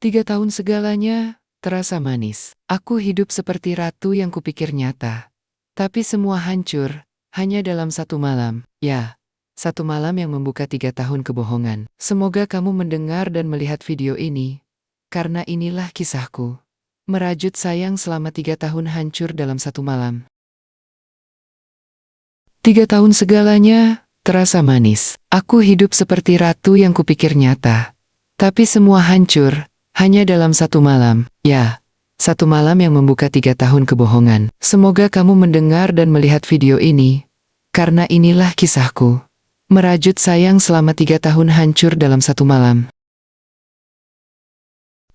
3 tahun segalanya terasa manis. Aku hidup seperti ratu yang kupikir nyata. Tapi semua hancur, hanya dalam satu malam. Ya, satu malam yang membuka 3 tahun kebohongan. Semoga kamu mendengar dan melihat video ini. Karena inilah kisahku. Merajut sayang selama 3 tahun hancur dalam satu malam. 3 tahun segalanya terasa manis. Aku hidup seperti ratu yang kupikir nyata. Tapi semua hancur, hanya dalam satu malam. Ya, satu malam yang membuka 3 tahun kebohongan. Semoga kamu mendengar dan melihat video ini. Karena inilah kisahku. Merajut sayang selama 3 tahun hancur dalam satu malam.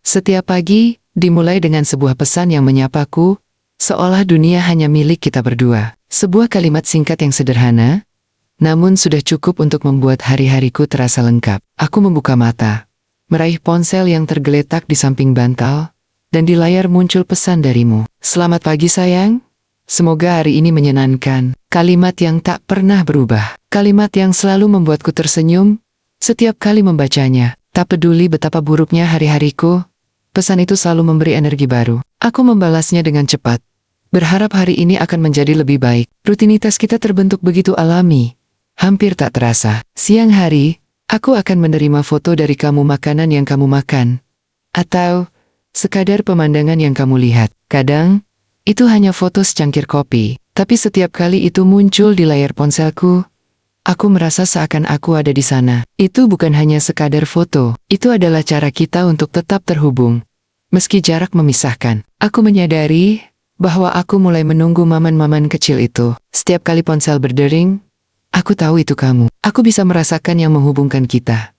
Setiap pagi, dimulai dengan sebuah pesan yang menyapaku, seolah dunia hanya milik kita berdua. Sebuah kalimat singkat yang sederhana, namun sudah cukup untuk membuat hari-hariku terasa lengkap. Aku membuka mata, meraih ponsel yang tergeletak di samping bantal, dan di layar muncul pesan darimu. Selamat pagi sayang, semoga hari ini menyenangkan. Kalimat yang tak pernah berubah. Kalimat yang selalu membuatku tersenyum setiap kali membacanya. Tak peduli betapa buruknya hari-hariku, pesan itu selalu memberi energi baru. Aku membalasnya dengan cepat, berharap hari ini akan menjadi lebih baik. Rutinitas kita terbentuk begitu alami, hampir tak terasa. Siang hari, aku akan menerima foto dari kamu, makanan yang kamu makan, atau sekadar pemandangan yang kamu lihat. Kadang, itu hanya foto secangkir kopi, tapi setiap kali itu muncul di layar ponselku, aku merasa seakan aku ada di sana. Itu bukan hanya sekadar foto, itu adalah cara kita untuk tetap terhubung. Meski jarak memisahkan, aku menyadari bahwa aku mulai menunggu momen-momen kecil itu. Setiap kali ponsel berdering, aku tahu itu kamu. Aku bisa merasakan yang menghubungkan kita.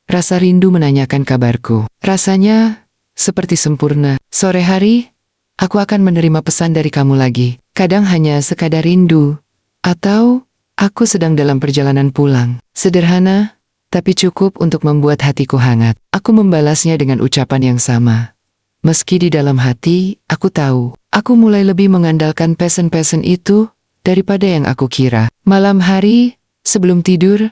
Rasa rindu menanyakan kabarku. Rasanya seperti sempurna. Sore hari, aku akan menerima pesan dari kamu lagi. Kadang hanya sekadar rindu, atau aku sedang dalam perjalanan pulang. Sederhana, tapi cukup untuk membuat hatiku hangat. Aku membalasnya dengan ucapan yang sama. Meski di dalam hati, aku tahu, aku mulai lebih mengandalkan pesan-pesan itu daripada yang aku kira. Malam hari, sebelum tidur,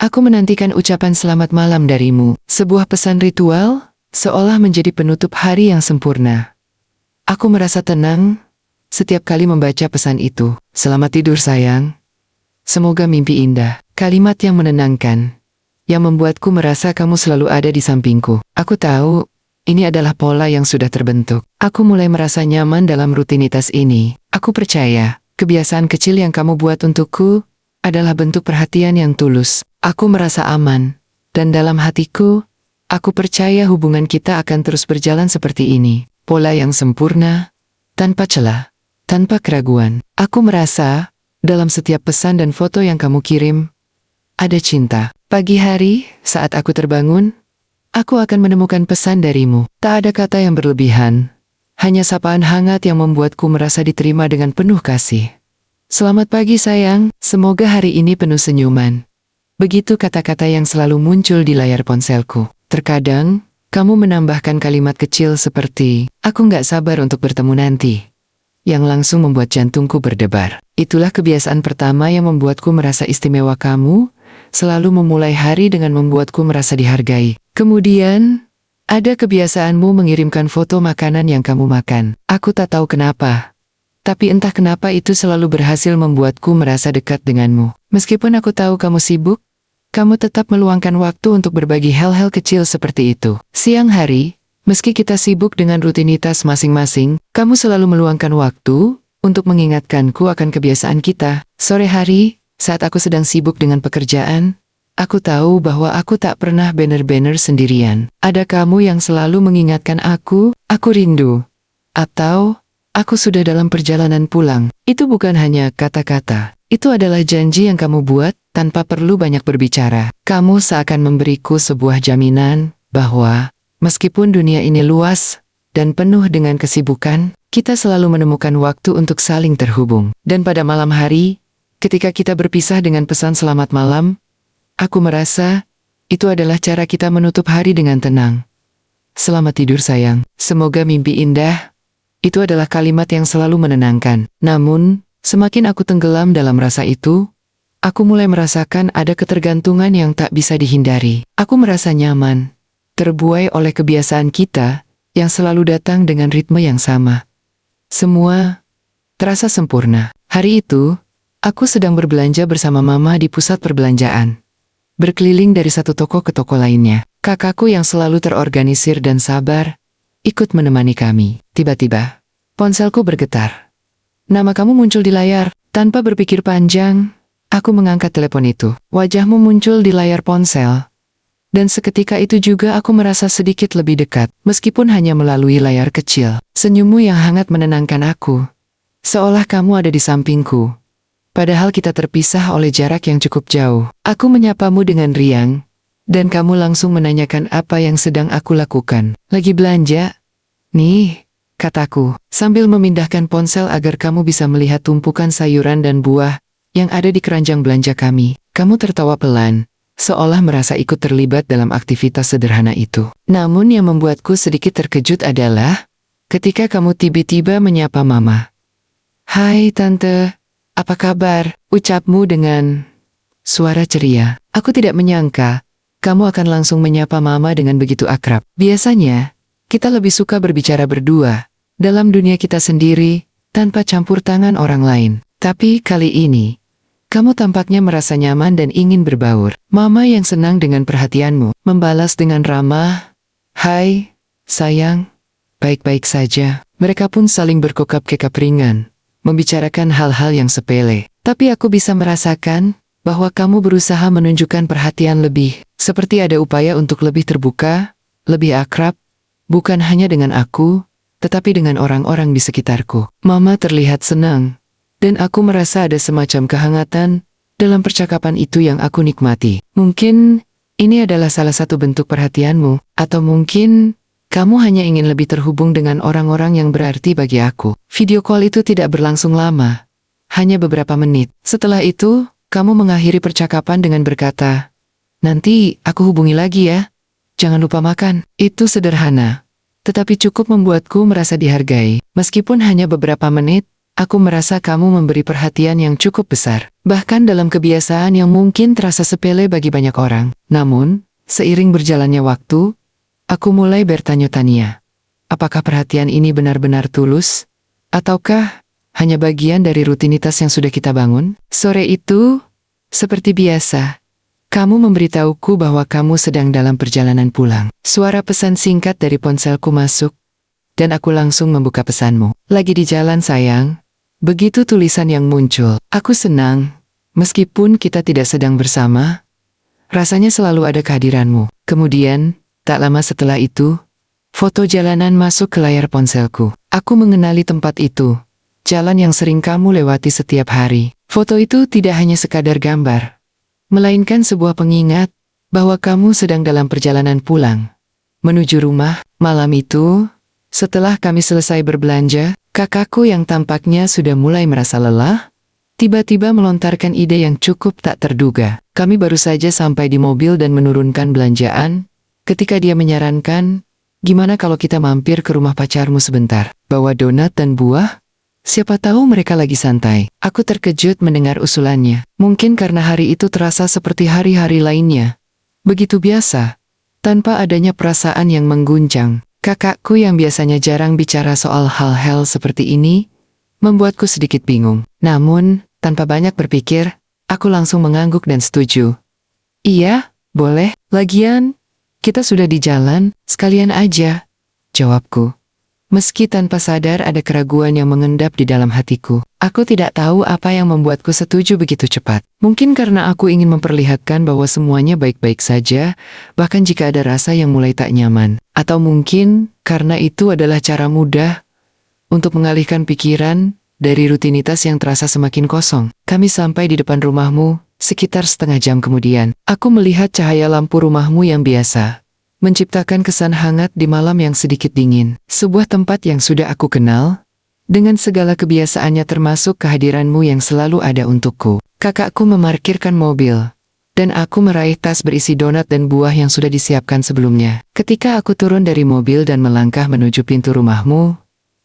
aku menantikan ucapan selamat malam darimu. Sebuah pesan ritual, seolah menjadi penutup hari yang sempurna. Aku merasa tenang setiap kali membaca pesan itu. Selamat tidur sayang. Semoga mimpi indah. Kalimat yang menenangkan, yang membuatku merasa kamu selalu ada di sampingku. Aku tahu, ini adalah pola yang sudah terbentuk. Aku mulai merasa nyaman dalam rutinitas ini. Aku percaya, kebiasaan kecil yang kamu buat untukku adalah bentuk perhatian yang tulus. Aku merasa aman, dan dalam hatiku, aku percaya hubungan kita akan terus berjalan seperti ini. Pola yang sempurna, tanpa celah, tanpa keraguan. Aku merasa, dalam setiap pesan dan foto yang kamu kirim, ada cinta. Pagi hari, saat aku terbangun, aku akan menemukan pesan darimu. Tak ada kata yang berlebihan, hanya sapaan hangat yang membuatku merasa diterima dengan penuh kasih. Selamat pagi sayang, semoga hari ini penuh senyuman. Begitu kata-kata yang selalu muncul di layar ponselku. Terkadang, kamu menambahkan kalimat kecil seperti, aku nggak sabar untuk bertemu nanti, yang langsung membuat jantungku berdebar. Itulah kebiasaan pertama yang membuatku merasa istimewa. Kamu selalu memulai hari dengan membuatku merasa dihargai. Kemudian, ada kebiasaanmu mengirimkan foto makanan yang kamu makan. Aku tak tahu kenapa, tapi entah kenapa itu selalu berhasil membuatku merasa dekat denganmu. Meskipun aku tahu kamu sibuk, kamu tetap meluangkan waktu untuk berbagi hal-hal kecil seperti itu. Siang hari, meski kita sibuk dengan rutinitas masing-masing, kamu selalu meluangkan waktu untuk mengingatkanku akan kebiasaan kita. Sore hari, saat aku sedang sibuk dengan pekerjaan, aku tahu bahwa aku tak pernah benar-benar sendirian. Ada kamu yang selalu mengingatkan aku rindu, atau aku sudah dalam perjalanan pulang. Itu bukan hanya kata-kata. Itu adalah janji yang kamu buat tanpa perlu banyak berbicara. Kamu seakan memberiku sebuah jaminan bahwa meskipun dunia ini luas dan penuh dengan kesibukan, kita selalu menemukan waktu untuk saling terhubung. Dan pada malam hari, ketika kita berpisah dengan pesan selamat malam, aku merasa itu adalah cara kita menutup hari dengan tenang. Selamat tidur sayang, semoga mimpi indah. Itu adalah kalimat yang selalu menenangkan. Namun, semakin aku tenggelam dalam rasa itu, aku mulai merasakan ada ketergantungan yang tak bisa dihindari. Aku merasa nyaman, terbuai oleh kebiasaan kita yang selalu datang dengan ritme yang sama. Semua terasa sempurna. Hari itu, aku sedang berbelanja bersama Mama di pusat perbelanjaan. Berkeliling dari satu toko ke toko lainnya. Kakakku yang selalu terorganisir dan sabar, ikut menemani kami. Tiba-tiba, ponselku bergetar. Nama kamu muncul di layar. Tanpa berpikir panjang, aku mengangkat telepon itu. Wajahmu muncul di layar ponsel. Dan seketika itu juga aku merasa sedikit lebih dekat, meskipun hanya melalui layar kecil. Senyummu yang hangat menenangkan aku. Seolah kamu ada di sampingku. Padahal kita terpisah oleh jarak yang cukup jauh. Aku menyapamu dengan riang, dan kamu langsung menanyakan apa yang sedang aku lakukan. Lagi belanja? Nih, kataku, sambil memindahkan ponsel agar kamu bisa melihat tumpukan sayuran dan buah yang ada di keranjang belanja kami. Kamu tertawa pelan, seolah merasa ikut terlibat dalam aktivitas sederhana itu. Namun yang membuatku sedikit terkejut adalah ketika kamu tiba-tiba menyapa Mama. Hai Tante, apa kabar? Ucapmu dengan suara ceria. Aku tidak menyangka kamu akan langsung menyapa Mama dengan begitu akrab. Biasanya, kita lebih suka berbicara berdua, dalam dunia kita sendiri, tanpa campur tangan orang lain. Tapi kali ini, kamu tampaknya merasa nyaman dan ingin berbaur. Mama yang senang dengan perhatianmu, membalas dengan ramah, Hai, sayang, baik-baik saja. Mereka pun saling berkokap-kekap ringan, membicarakan hal-hal yang sepele. Tapi aku bisa merasakan bahwa kamu berusaha menunjukkan perhatian lebih, seperti ada upaya untuk lebih terbuka, lebih akrab, bukan hanya dengan aku, tetapi dengan orang-orang di sekitarku. Mama terlihat senang, dan aku merasa ada semacam kehangatan dalam percakapan itu yang aku nikmati. Mungkin ini adalah salah satu bentuk perhatianmu, atau mungkin kamu hanya ingin lebih terhubung dengan orang-orang yang berarti bagi aku. Video call itu tidak berlangsung lama, hanya beberapa menit. Setelah itu, kamu mengakhiri percakapan dengan berkata, Nanti aku hubungi lagi ya. Jangan lupa makan. Itu sederhana, tetapi cukup membuatku merasa dihargai. Meskipun hanya beberapa menit, aku merasa kamu memberi perhatian yang cukup besar. Bahkan dalam kebiasaan yang mungkin terasa sepele bagi banyak orang. Namun, seiring berjalannya waktu, aku mulai bertanya-tanya. Apakah perhatian ini benar-benar tulus? Ataukah hanya bagian dari rutinitas yang sudah kita bangun? Sore itu, seperti biasa, kamu memberitahuku bahwa kamu sedang dalam perjalanan pulang. Suara pesan singkat dari ponselku masuk, dan aku langsung membuka pesanmu. Lagi di jalan sayang. Begitu tulisan yang muncul. Aku senang, meskipun kita tidak sedang bersama, rasanya selalu ada kehadiranmu. Kemudian, tak lama setelah itu, foto jalanan masuk ke layar ponselku. Aku mengenali tempat itu, jalan yang sering kamu lewati setiap hari. Foto itu tidak hanya sekadar gambar, melainkan sebuah pengingat bahwa kamu sedang dalam perjalanan pulang menuju rumah. Malam itu, setelah kami selesai berbelanja, kakakku yang tampaknya sudah mulai merasa lelah, tiba-tiba melontarkan ide yang cukup tak terduga. Kami baru saja sampai di mobil dan menurunkan belanjaan, ketika dia menyarankan, gimana kalau kita mampir ke rumah pacarmu sebentar, bawa donat dan buah? Siapa tahu mereka lagi santai. Aku terkejut mendengar usulannya. Mungkin karena hari itu terasa seperti hari-hari lainnya. Begitu biasa, tanpa adanya perasaan yang mengguncang. Kakakku yang biasanya jarang bicara soal hal-hal seperti ini, membuatku sedikit bingung. Namun, tanpa banyak berpikir, aku langsung mengangguk dan setuju. Iya, boleh. Lagian, kita sudah di jalan, sekalian aja, jawabku. Meski tanpa sadar ada keraguan yang mengendap di dalam hatiku. Aku tidak tahu apa yang membuatku setuju begitu cepat. Mungkin karena aku ingin memperlihatkan bahwa semuanya baik-baik saja, bahkan jika ada rasa yang mulai tak nyaman. Atau mungkin karena itu adalah cara mudah untuk mengalihkan pikiran dari rutinitas yang terasa semakin kosong. Kami sampai di depan rumahmu sekitar setengah jam kemudian. Aku melihat cahaya lampu rumahmu yang biasa menciptakan kesan hangat di malam yang sedikit dingin. Sebuah tempat yang sudah aku kenal, dengan segala kebiasaannya termasuk kehadiranmu yang selalu ada untukku. Kakakku memarkirkan mobil, dan aku meraih tas berisi donat dan buah yang sudah disiapkan sebelumnya. Ketika aku turun dari mobil dan melangkah menuju pintu rumahmu,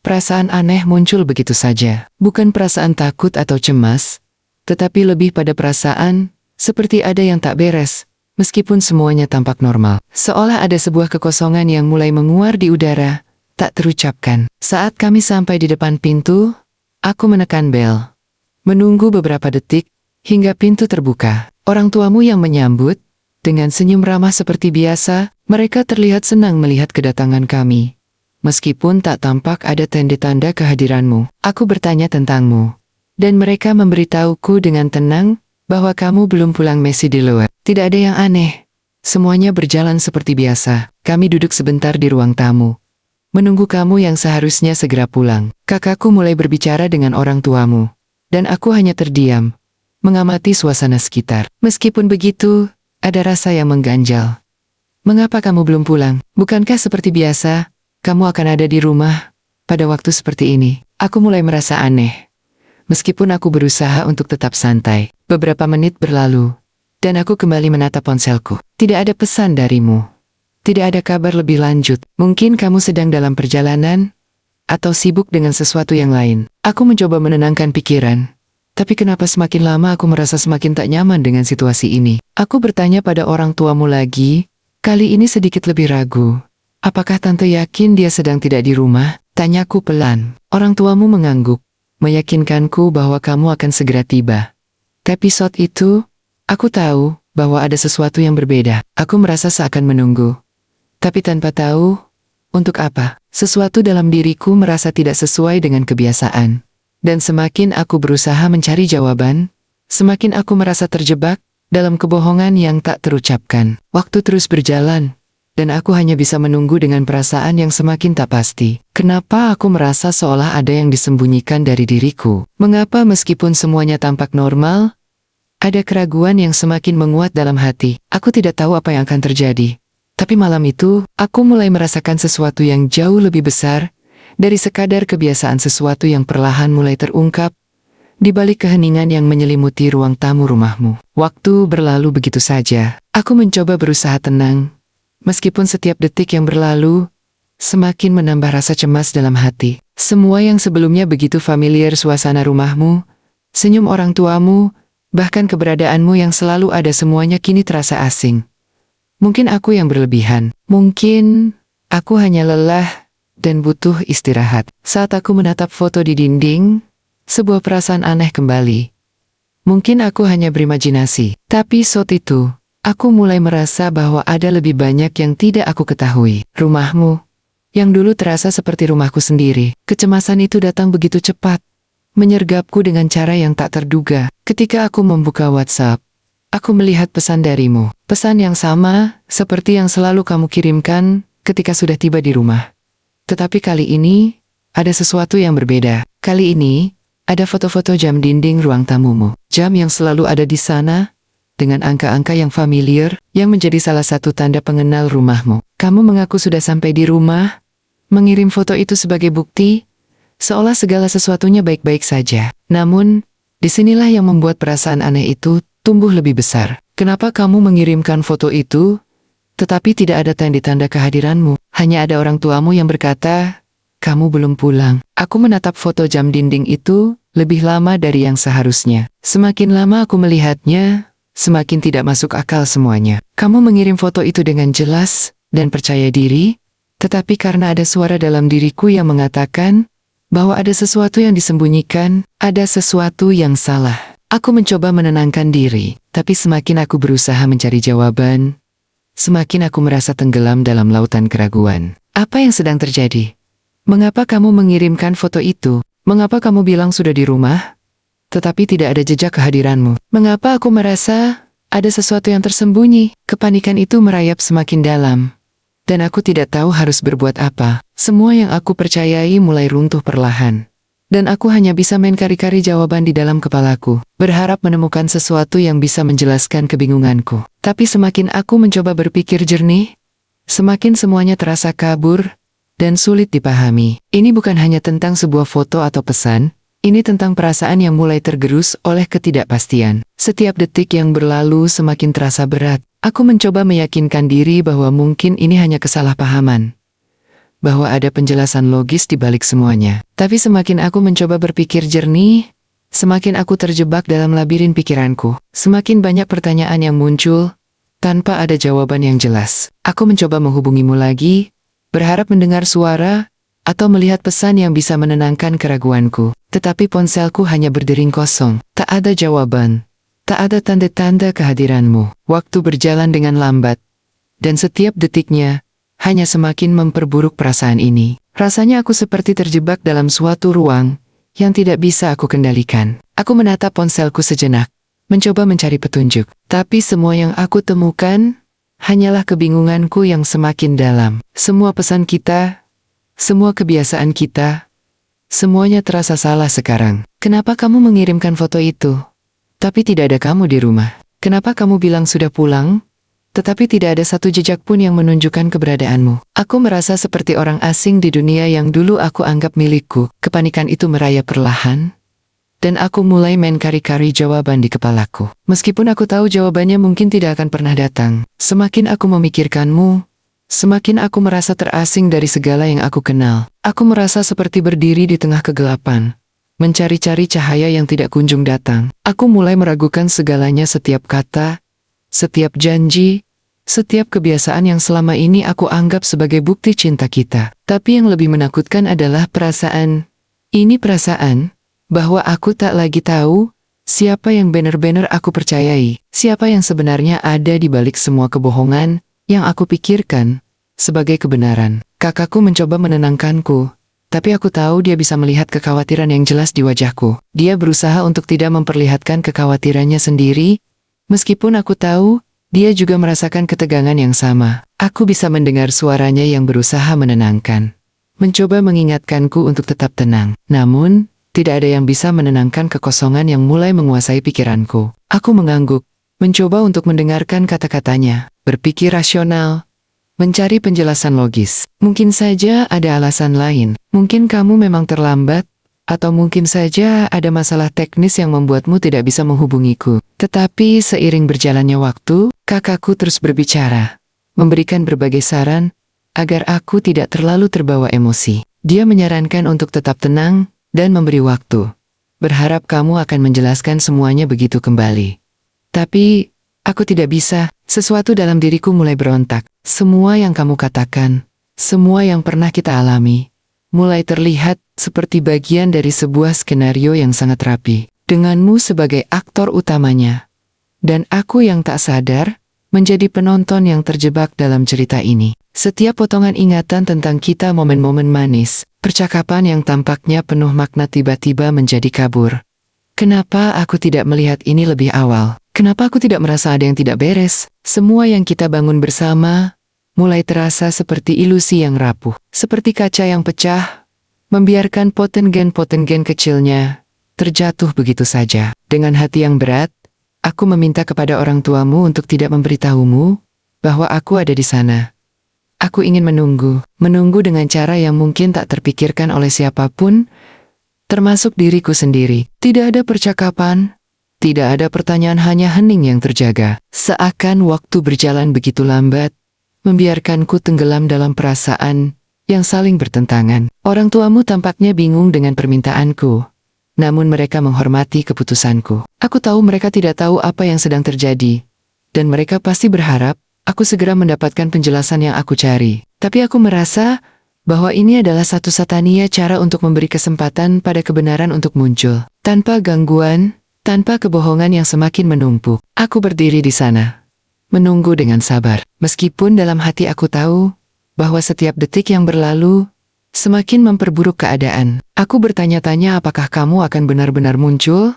perasaan aneh muncul begitu saja. Bukan perasaan takut atau cemas, tetapi lebih pada perasaan seperti ada yang tak beres Meskipun semuanya tampak normal, seolah ada sebuah kekosongan yang mulai menguar di udara, tak terucapkan. Saat kami sampai di depan pintu, aku menekan bel. Menunggu beberapa detik, hingga pintu terbuka. Orang tuamu yang menyambut, dengan senyum ramah seperti biasa, mereka terlihat senang melihat kedatangan kami. Meskipun tak tampak ada tanda-tanda kehadiranmu, aku bertanya tentangmu. Dan mereka memberitahuku dengan tenang, bahwa kamu belum pulang Messi di luar. Tidak ada yang aneh. Semuanya berjalan seperti biasa. Kami duduk sebentar di ruang tamu. Menunggu kamu yang seharusnya segera pulang. Kakakku mulai berbicara dengan orang tuamu. Dan aku hanya terdiam, mengamati suasana sekitar. Meskipun begitu, ada rasa yang mengganjal. Mengapa kamu belum pulang? Bukankah seperti biasa, kamu akan ada di rumah pada waktu seperti ini? Aku mulai merasa aneh. Meskipun aku berusaha untuk tetap santai. Beberapa menit berlalu, dan aku kembali menatap ponselku. Tidak ada pesan darimu. Tidak ada kabar lebih lanjut. Mungkin kamu sedang dalam perjalanan, atau sibuk dengan sesuatu yang lain. Aku mencoba menenangkan pikiran. Tapi kenapa semakin lama aku merasa semakin tak nyaman dengan situasi ini? Aku bertanya pada orang tuamu lagi, kali ini sedikit lebih ragu. Apakah tante yakin dia sedang tidak di rumah? Tanyaku pelan. Orang tuamu mengangguk, meyakinkanku bahwa kamu akan segera tiba. Tapi saat itu, aku tahu bahwa ada sesuatu yang berbeda. Aku merasa seakan menunggu. Tapi tanpa tahu, untuk apa? Sesuatu dalam diriku merasa tidak sesuai dengan kebiasaan. Dan semakin aku berusaha mencari jawaban, semakin aku merasa terjebak dalam kebohongan yang tak terucapkan. Waktu terus berjalan, dan aku hanya bisa menunggu dengan perasaan yang semakin tak pasti. Kenapa aku merasa seolah ada yang disembunyikan dari diriku? Mengapa meskipun semuanya tampak normal, ada keraguan yang semakin menguat dalam hati? Aku tidak tahu apa yang akan terjadi. Tapi malam itu, aku mulai merasakan sesuatu yang jauh lebih besar dari sekadar kebiasaan, sesuatu yang perlahan mulai terungkap di balik keheningan yang menyelimuti ruang tamu rumahmu. Waktu berlalu begitu saja. Aku mencoba berusaha tenang. Meskipun setiap detik yang berlalu, semakin menambah rasa cemas dalam hati. Semua yang sebelumnya begitu familiar, suasana rumahmu, senyum orang tuamu, bahkan keberadaanmu yang selalu ada, semuanya kini terasa asing. Mungkin aku yang berlebihan. Mungkin aku hanya lelah dan butuh istirahat. Saat aku menatap foto di dinding, sebuah perasaan aneh kembali. Mungkin aku hanya berimajinasi. Tapi saat itu, aku mulai merasa bahwa ada lebih banyak yang tidak aku ketahui. Rumahmu, yang dulu terasa seperti rumahku sendiri. Kecemasan itu datang begitu cepat, menyergapku dengan cara yang tak terduga. Ketika aku membuka WhatsApp, aku melihat pesan darimu. Pesan yang sama, seperti yang selalu kamu kirimkan ketika sudah tiba di rumah. Tetapi kali ini, ada sesuatu yang berbeda. Kali ini, ada foto-foto jam dinding ruang tamumu. Jam yang selalu ada di sana, dengan angka-angka yang familiar, yang menjadi salah satu tanda pengenal rumahmu. Kamu mengaku sudah sampai di rumah, mengirim foto itu sebagai bukti, seolah segala sesuatunya baik-baik saja. Namun, disinilah yang membuat perasaan aneh itu tumbuh lebih besar. Kenapa kamu mengirimkan foto itu, tetapi tidak ada tanda-tanda kehadiranmu? Hanya ada orang tuamu yang berkata, kamu belum pulang. Aku menatap foto jam dinding itu lebih lama dari yang seharusnya. Semakin lama aku melihatnya, semakin tidak masuk akal semuanya. Kamu mengirim foto itu dengan jelas dan percaya diri, tetapi karena ada suara dalam diriku yang mengatakan bahwa ada sesuatu yang disembunyikan, ada sesuatu yang salah. Aku mencoba menenangkan diri, tapi semakin aku berusaha mencari jawaban, semakin aku merasa tenggelam dalam lautan keraguan. Apa yang sedang terjadi? Mengapa kamu mengirimkan foto itu? Mengapa kamu bilang sudah di rumah, tetapi tidak ada jejak kehadiranmu? Mengapa aku merasa ada sesuatu yang tersembunyi? Kepanikan itu merayap semakin dalam, dan aku tidak tahu harus berbuat apa. Semua yang aku percayai mulai runtuh perlahan. Dan aku hanya bisa main kari-kari jawaban di dalam kepalaku, berharap menemukan sesuatu yang bisa menjelaskan kebingunganku. Tapi semakin aku mencoba berpikir jernih, semakin semuanya terasa kabur dan sulit dipahami. Ini bukan hanya tentang sebuah foto atau pesan, ini tentang perasaan yang mulai tergerus oleh ketidakpastian. Setiap detik yang berlalu semakin terasa berat. Aku mencoba meyakinkan diri bahwa mungkin ini hanya kesalahpahaman, bahwa ada penjelasan logis di balik semuanya. Tapi semakin aku mencoba berpikir jernih, semakin aku terjebak dalam labirin pikiranku. Semakin banyak pertanyaan yang muncul, tanpa ada jawaban yang jelas. Aku mencoba menghubungimu lagi, berharap mendengar suara, atau melihat pesan yang bisa menenangkan keraguanku. Tetapi ponselku hanya berdering kosong. Tak ada jawaban. Tak ada tanda-tanda kehadiranmu. Waktu berjalan dengan lambat. Dan setiap detiknya, hanya semakin memperburuk perasaan ini. Rasanya aku seperti terjebak dalam suatu ruang yang tidak bisa aku kendalikan. Aku menatap ponselku sejenak, mencoba mencari petunjuk. Tapi semua yang aku temukan, hanyalah kebingunganku yang semakin dalam. Semua pesan kita, semua kebiasaan kita, semuanya terasa salah sekarang. Kenapa kamu mengirimkan foto itu, tapi tidak ada kamu di rumah? Kenapa kamu bilang sudah pulang, tetapi tidak ada satu jejak pun yang menunjukkan keberadaanmu? Aku merasa seperti orang asing di dunia yang dulu aku anggap milikku. Kepanikan itu merayap perlahan, dan aku mulai main kari-kari jawaban di kepalaku. Meskipun aku tahu jawabannya mungkin tidak akan pernah datang, semakin aku memikirkanmu, semakin aku merasa terasing dari segala yang aku kenal. Aku merasa seperti berdiri di tengah kegelapan, mencari-cari cahaya yang tidak kunjung datang. Aku mulai meragukan segalanya, setiap kata, setiap janji, setiap kebiasaan yang selama ini aku anggap sebagai bukti cinta kita. Tapi yang lebih menakutkan adalah perasaan. Ini perasaan bahwa aku tak lagi tahu siapa yang benar-benar aku percayai, siapa yang sebenarnya ada di balik semua kebohongan yang aku pikirkan sebagai kebenaran. Kakakku mencoba menenangkanku, tapi aku tahu dia bisa melihat kekhawatiran yang jelas di wajahku. Dia berusaha untuk tidak memperlihatkan kekhawatirannya sendiri, meskipun aku tahu dia juga merasakan ketegangan yang sama. Aku bisa mendengar suaranya yang berusaha menenangkan, mencoba mengingatkanku untuk tetap tenang. Namun, tidak ada yang bisa menenangkan kekosongan yang mulai menguasai pikiranku. Aku mengangguk, mencoba untuk mendengarkan kata-katanya, berpikir rasional, mencari penjelasan logis. Mungkin saja ada alasan lain. Mungkin kamu memang terlambat, atau mungkin saja ada masalah teknis yang membuatmu tidak bisa menghubungiku. Tetapi seiring berjalannya waktu, kakakku terus berbicara, memberikan berbagai saran agar aku tidak terlalu terbawa emosi. Dia menyarankan untuk tetap tenang dan memberi waktu, berharap kamu akan menjelaskan semuanya begitu kembali. Tapi aku tidak bisa. Sesuatu dalam diriku mulai berontak. Semua yang kamu katakan, semua yang pernah kita alami, mulai terlihat seperti bagian dari sebuah skenario yang sangat rapi, denganmu sebagai aktor utamanya. Dan aku yang tak sadar, menjadi penonton yang terjebak dalam cerita ini. Setiap potongan ingatan tentang kita, momen-momen manis, percakapan yang tampaknya penuh makna tiba-tiba menjadi kabur. Kenapa aku tidak melihat ini lebih awal? Kenapa aku tidak merasa ada yang tidak beres? Semua yang kita bangun bersama mulai terasa seperti ilusi yang rapuh, seperti kaca yang pecah, membiarkan potengen-potengen kecilnya terjatuh begitu saja. Dengan hati yang berat, aku meminta kepada orang tuamu untuk tidak memberitahumu bahwa aku ada di sana. Aku ingin menunggu dengan cara yang mungkin tak terpikirkan oleh siapapun, termasuk diriku sendiri. Tidak ada percakapan, tidak ada pertanyaan, hanya hening yang terjaga. Seakan waktu berjalan begitu lambat, membiarkanku tenggelam dalam perasaan yang saling bertentangan. Orang tuamu tampaknya bingung dengan permintaanku, namun mereka menghormati keputusanku. Aku tahu mereka tidak tahu apa yang sedang terjadi, dan mereka pasti berharap aku segera mendapatkan penjelasan yang aku cari. Tapi aku merasa bahwa ini adalah satu-satunya cara untuk memberi kesempatan pada kebenaran untuk muncul. Tanpa gangguan, tanpa kebohongan yang semakin menumpuk, aku berdiri di sana, menunggu dengan sabar. Meskipun dalam hati aku tahu bahwa setiap detik yang berlalu semakin memperburuk keadaan. Aku bertanya-tanya apakah kamu akan benar-benar muncul,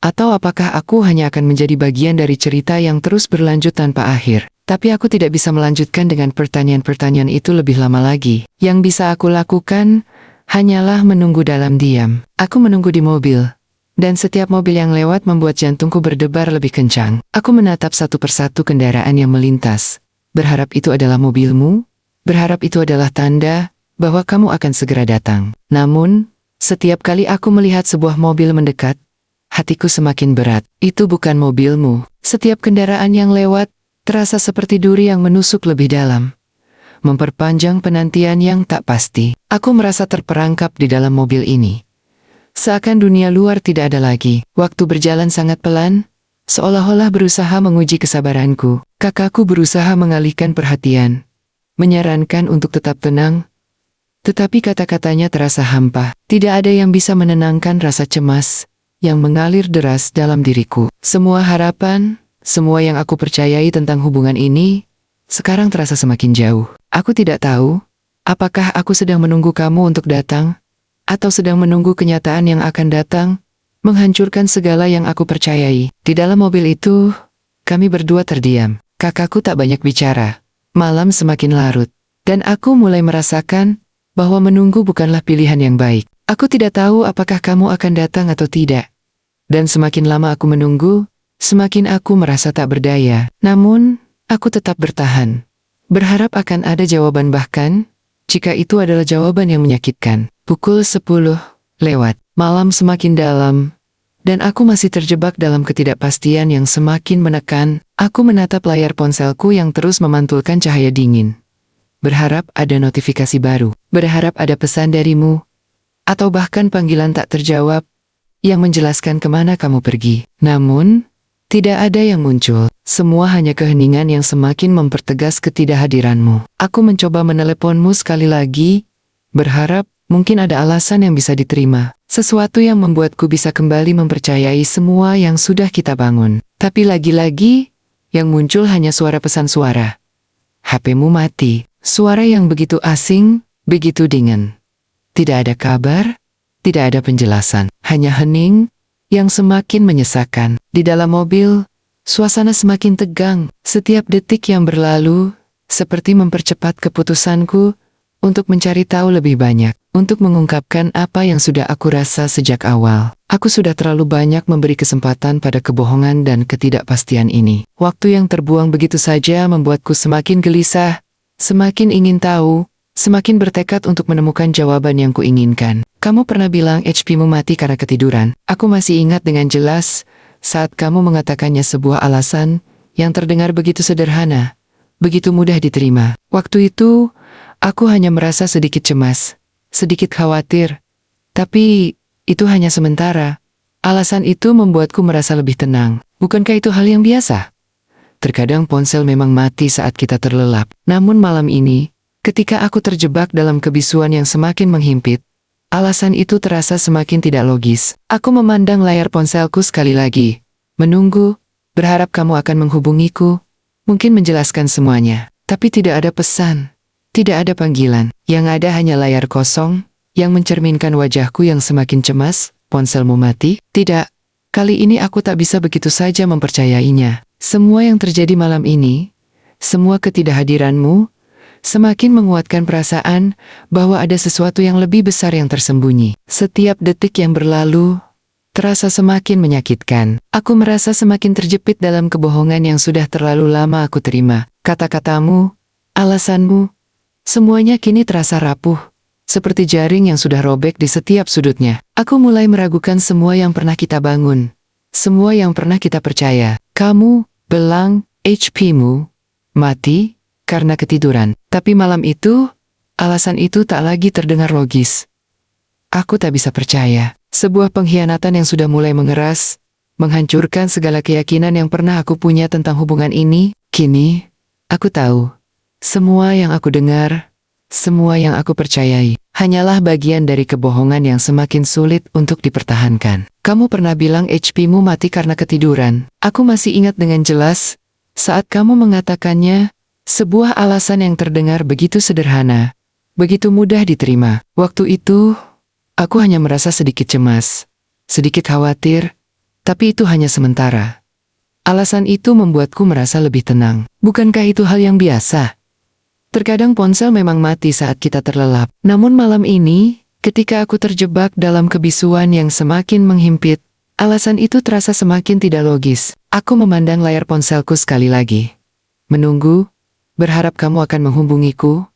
atau apakah aku hanya akan menjadi bagian dari cerita yang terus berlanjut tanpa akhir. Tapi aku tidak bisa melanjutkan dengan pertanyaan-pertanyaan itu lebih lama lagi. Yang bisa aku lakukan hanyalah menunggu dalam diam. Aku menunggu di mobil, dan setiap mobil yang lewat membuat jantungku berdebar lebih kencang. Aku menatap satu persatu kendaraan yang melintas, berharap itu adalah mobilmu, berharap itu adalah tanda bahwa kamu akan segera datang. Namun, setiap kali aku melihat sebuah mobil mendekat, hatiku semakin berat. Itu bukan mobilmu. Setiap kendaraan yang lewat terasa seperti duri yang menusuk lebih dalam, memperpanjang penantian yang tak pasti. Aku merasa terperangkap di dalam mobil ini. Seakan dunia luar tidak ada lagi. Waktu berjalan sangat pelan, seolah-olah berusaha menguji kesabaranku. Kakakku berusaha mengalihkan perhatian, menyarankan untuk tetap tenang, tetapi kata-katanya terasa hampa. Tidak ada yang bisa menenangkan rasa cemas yang mengalir deras dalam diriku. Semua harapan, semua yang aku percayai tentang hubungan ini, sekarang terasa semakin jauh. Aku tidak tahu, apakah aku sedang menunggu kamu untuk datang, atau sedang menunggu kenyataan yang akan datang, menghancurkan segala yang aku percayai. Di dalam mobil itu, kami berdua terdiam. Kakakku tak banyak bicara. Malam semakin larut, dan aku mulai merasakan bahwa menunggu bukanlah pilihan yang baik. Aku tidak tahu apakah kamu akan datang atau tidak. Dan semakin lama aku menunggu, semakin aku merasa tak berdaya. Namun, aku tetap bertahan. Berharap akan ada jawaban, bahkan jika itu adalah jawaban yang menyakitkan. Pukul 10 lewat. Malam semakin dalam, dan aku masih terjebak dalam ketidakpastian yang semakin menekan. Aku menatap layar ponselku yang terus memantulkan cahaya dingin. Berharap ada notifikasi baru, berharap ada pesan darimu, atau bahkan panggilan tak terjawab yang menjelaskan kemana kamu pergi. Namun, tidak ada yang muncul. Semua hanya keheningan yang semakin mempertegas ketidakhadiranmu. Aku mencoba meneleponmu sekali lagi, berharap mungkin ada alasan yang bisa diterima. Sesuatu yang membuatku bisa kembali mempercayai semua yang sudah kita bangun. Tapi lagi-lagi, yang muncul hanya suara pesan suara. HP-mu mati. Suara yang begitu asing, begitu dingin. Tidak ada kabar, tidak ada penjelasan. Hanya hening yang semakin menyesakan. Di dalam mobil, suasana semakin tegang. Setiap detik yang berlalu, seperti mempercepat keputusanku untuk mencari tahu lebih banyak, untuk mengungkapkan apa yang sudah aku rasa sejak awal. Aku sudah terlalu banyak memberi kesempatan pada kebohongan dan ketidakpastian ini. Waktu yang terbuang begitu saja membuatku semakin gelisah, semakin ingin tahu, semakin bertekad untuk menemukan jawaban yang kuinginkan. Kamu pernah bilang HP-mu mati karena ketiduran. Aku masih ingat dengan jelas saat kamu mengatakannya, sebuah alasan yang terdengar begitu sederhana, begitu mudah diterima. Waktu itu, aku hanya merasa sedikit cemas, sedikit khawatir. Tapi, itu hanya sementara. Alasan itu membuatku merasa lebih tenang. Bukankah itu hal yang biasa? Terkadang ponsel memang mati saat kita terlelap. Namun malam ini, ketika aku terjebak dalam kebisuan yang semakin menghimpit, alasan itu terasa semakin tidak logis. Aku memandang layar ponselku sekali lagi, menunggu, berharap kamu akan menghubungiku, mungkin menjelaskan semuanya. Tapi tidak ada pesan, tidak ada panggilan. Yang ada hanya layar kosong, yang mencerminkan wajahku yang semakin cemas. Ponselmu mati? Tidak. Kali ini aku tak bisa begitu saja mempercayainya. Semua yang terjadi malam ini, semua ketidakhadiranmu, semakin menguatkan perasaan bahwa ada sesuatu yang lebih besar yang tersembunyi. Setiap detik yang berlalu terasa semakin menyakitkan. Aku merasa semakin terjepit dalam kebohongan yang sudah terlalu lama aku terima. Kata-katamu, alasanmu, semuanya kini terasa rapuh, seperti jaring yang sudah robek di setiap sudutnya. Aku mulai meragukan semua yang pernah kita bangun, semua yang pernah kita percaya. Kamu bilang HP-mu mati karena ketiduran. Tapi malam itu, alasan itu tak lagi terdengar logis. Aku tak bisa percaya. Sebuah pengkhianatan yang sudah mulai mengeras, menghancurkan segala keyakinan yang pernah aku punya tentang hubungan ini. Kini, aku tahu, semua yang aku dengar, semua yang aku percayai, hanyalah bagian dari kebohongan yang semakin sulit untuk dipertahankan. Kamu pernah bilang HP-mu mati karena ketiduran. Aku masih ingat dengan jelas, saat kamu mengatakannya, sebuah alasan yang terdengar begitu sederhana, begitu mudah diterima. Waktu itu, aku hanya merasa sedikit cemas, sedikit khawatir, tapi itu hanya sementara. Alasan itu membuatku merasa lebih tenang. Bukankah itu hal yang biasa? Terkadang ponsel memang mati saat kita terlelap. Namun malam ini, ketika aku terjebak dalam kebisuan yang semakin menghimpit, alasan itu terasa semakin tidak logis. Aku memandang layar ponselku sekali lagi. Menunggu, berharap kamu akan menghubungiku,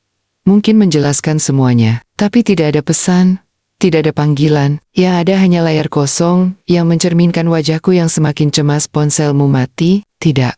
mungkin menjelaskan semuanya. Tapi tidak ada pesan, tidak ada panggilan. Yang ada hanya layar kosong yang mencerminkan wajahku yang semakin cemas. Ponselmu mati? Tidak.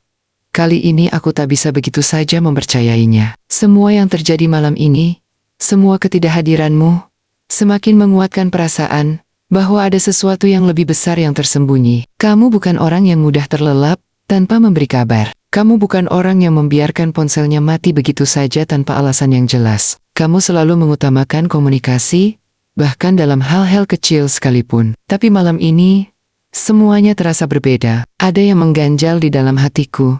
Kali ini aku tak bisa begitu saja mempercayainya. Semua yang terjadi malam ini, semua ketidakhadiranmu, semakin menguatkan perasaan bahwa ada sesuatu yang lebih besar yang tersembunyi. Kamu bukan orang yang mudah terlelap tanpa memberi kabar. Kamu bukan orang yang membiarkan ponselnya mati begitu saja tanpa alasan yang jelas. Kamu selalu mengutamakan komunikasi, bahkan dalam hal-hal kecil sekalipun. Tapi malam ini, semuanya terasa berbeda. Ada yang mengganjal di dalam hatiku,